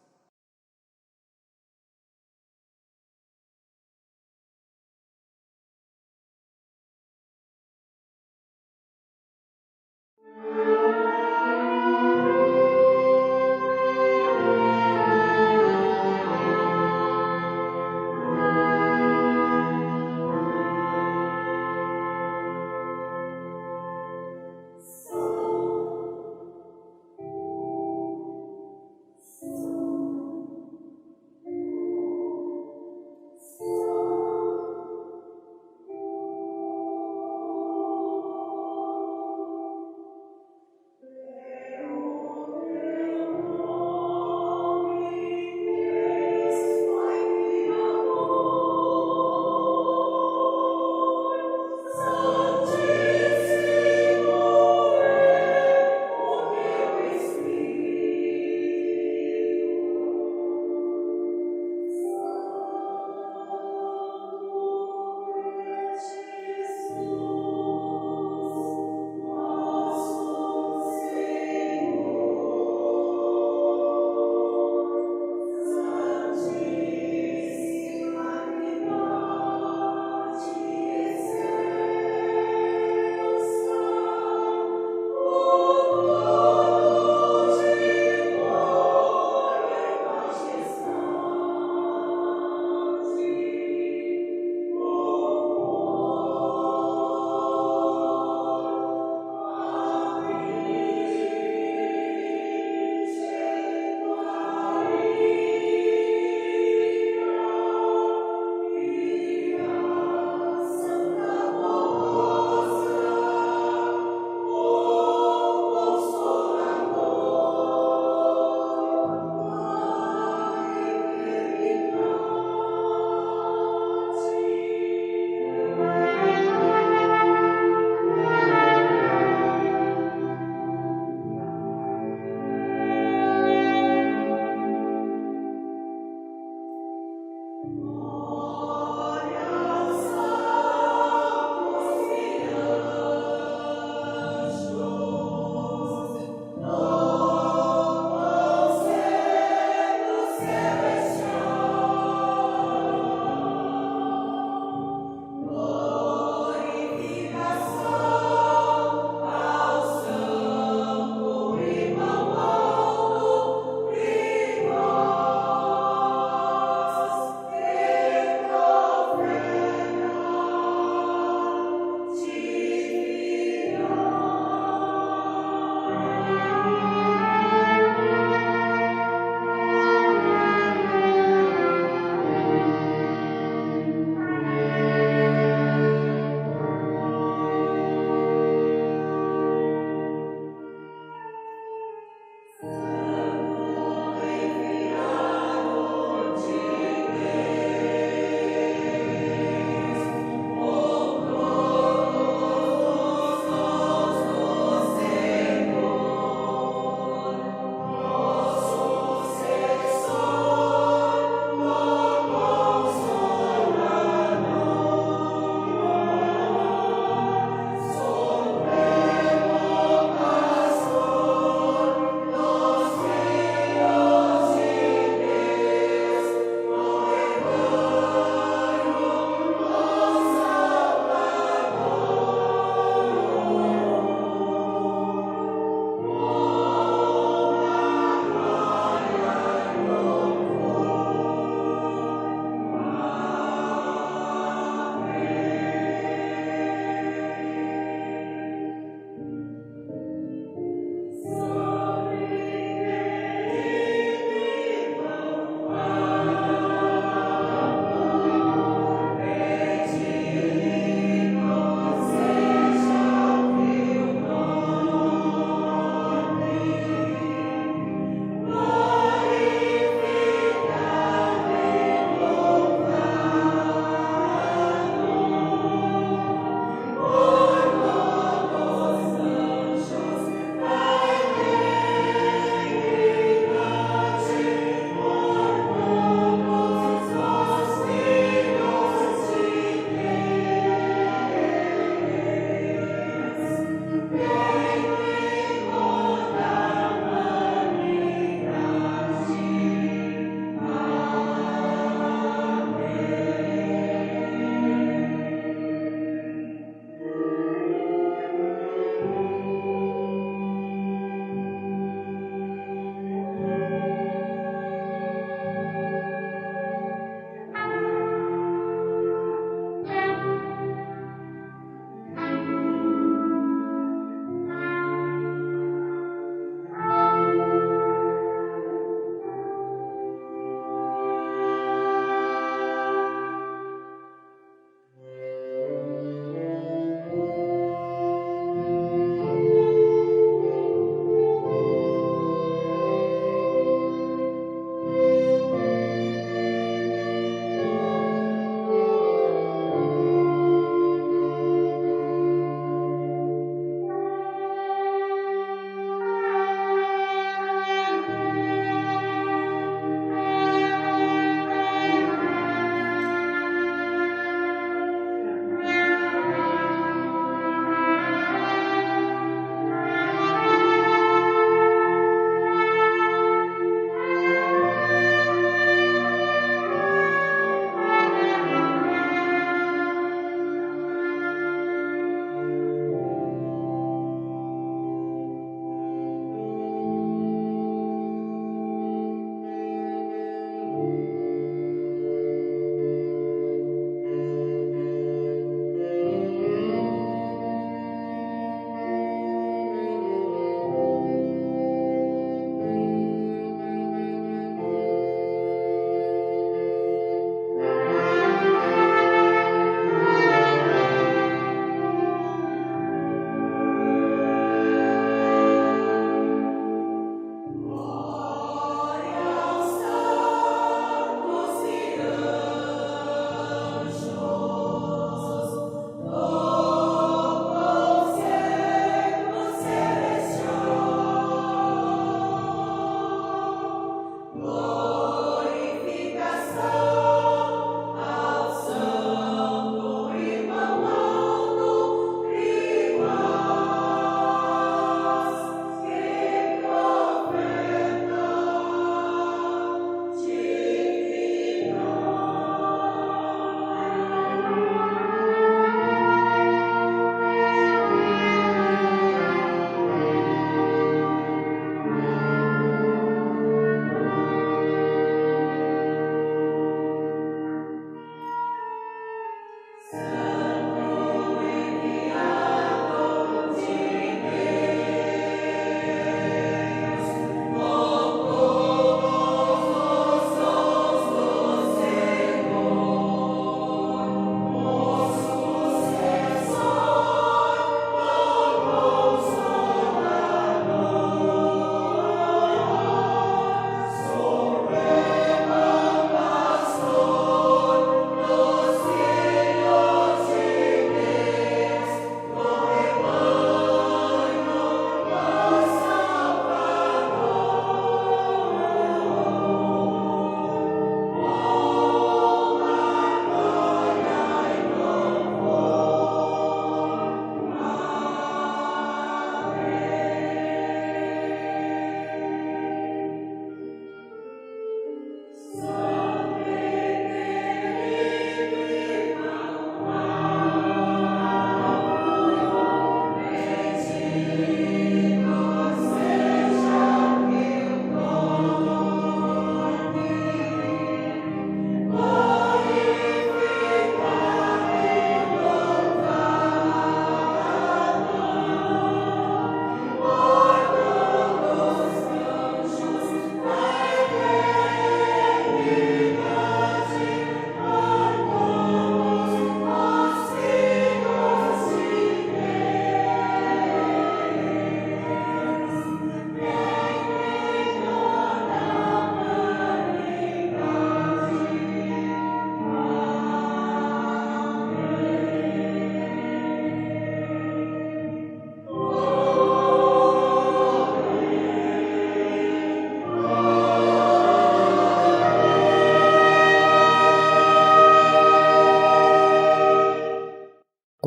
So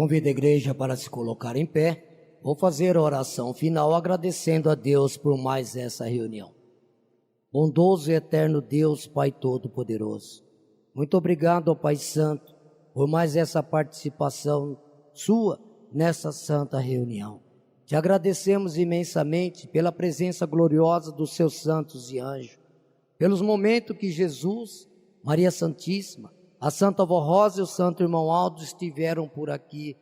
Convido a igreja para se colocar em pé. Vou fazer a oração final agradecendo a Deus por mais essa reunião. Bondoso e eterno Deus, Pai Todo-Poderoso, muito obrigado, ó Pai Santo, por mais essa participação sua nessa santa reunião. Te agradecemos imensamente pela presença gloriosa dos seus santos e anjos, pelos momentos que Jesus, Maria Santíssima, a Santa Vó Rosa e o Santo Irmão Aldo estiveram por aqui,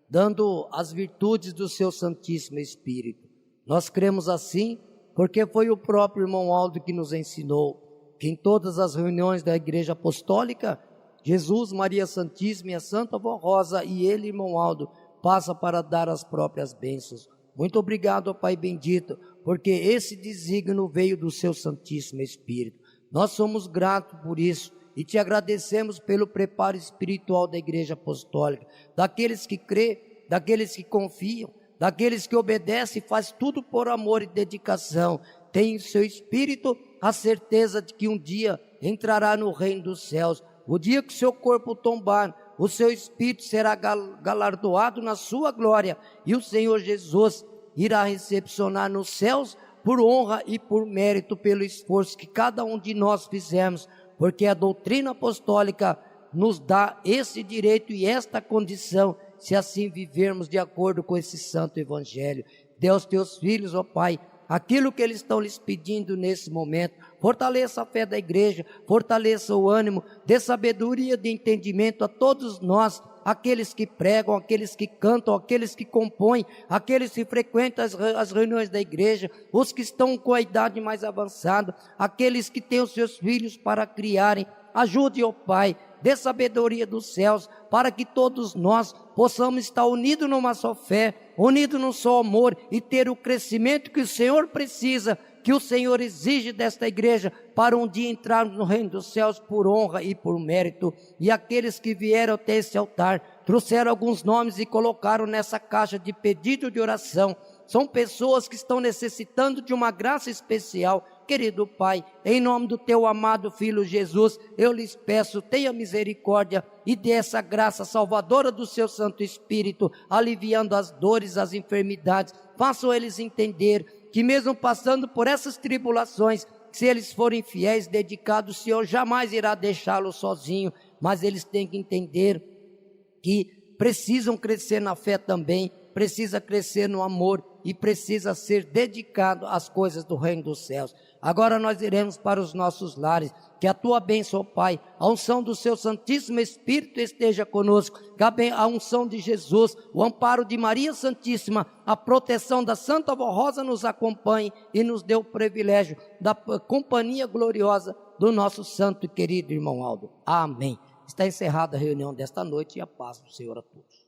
dando as virtudes do seu Santíssimo Espírito. Nós cremos assim, porque foi o próprio Irmão Aldo que nos ensinou que em todas as reuniões da Igreja Apostólica, Jesus, Maria Santíssima e a Santa Vó Rosa e ele, Irmão Aldo, passa para dar as próprias bênçãos. Muito obrigado, ó Pai bendito, porque esse desígnio veio do seu Santíssimo Espírito. Nós somos gratos por isso e te agradecemos pelo preparo espiritual da Igreja Apostólica, daqueles que crê, daqueles que confiam, daqueles que obedecem e faz tudo por amor e dedicação. Tem em seu espírito a certeza de que um dia entrará no reino dos céus. O dia que seu corpo tombar, o seu espírito será galardoado na sua glória e o Senhor Jesus irá recepcionar nos céus por honra e por mérito pelo esforço que cada um de nós fizemos, porque a doutrina apostólica nos dá esse direito e esta condição, se assim vivermos de acordo com esse santo evangelho. Dê aos teus filhos, ó Pai, aquilo que eles estão lhes pedindo nesse momento. Fortaleça a fé da igreja, fortaleça o ânimo, dê sabedoria de entendimento a todos nós, aqueles que pregam, aqueles que cantam, aqueles que compõem, aqueles que frequentam as reuniões da igreja, os que estão com a idade mais avançada, aqueles que têm os seus filhos para criarem. Ajude, ó Pai, dê sabedoria dos céus, para que todos nós possamos estar unidos numa só fé, unidos num só amor e ter o crescimento que o Senhor precisa, que o Senhor exige desta igreja, para um dia entrarmos no reino dos céus por honra e por mérito. E aqueles que vieram até esse altar, trouxeram alguns nomes e colocaram nessa caixa de pedido de oração. São pessoas que estão necessitando de uma graça especial. Querido Pai, em nome do teu amado Filho Jesus, eu lhes peço, tenha misericórdia e dê essa graça salvadora do seu Santo Espírito, aliviando as dores, as enfermidades. Façam eles entender que mesmo passando por essas tribulações, se eles forem fiéis, dedicados, o Senhor jamais irá deixá-los sozinhos, mas eles têm que entender que precisam crescer na fé também, precisa crescer no amor e precisa ser dedicado às coisas do reino dos céus. Agora nós iremos para os nossos lares. Que a tua bênção, ó Pai, a unção do seu Santíssimo Espírito esteja conosco, que a unção de Jesus, o amparo de Maria Santíssima, a proteção da Santa Vó Rosa nos acompanhe e nos dê o privilégio da companhia gloriosa do nosso santo e querido irmão Aldo. Amém. Está encerrada a reunião desta noite e a paz do Senhor a todos.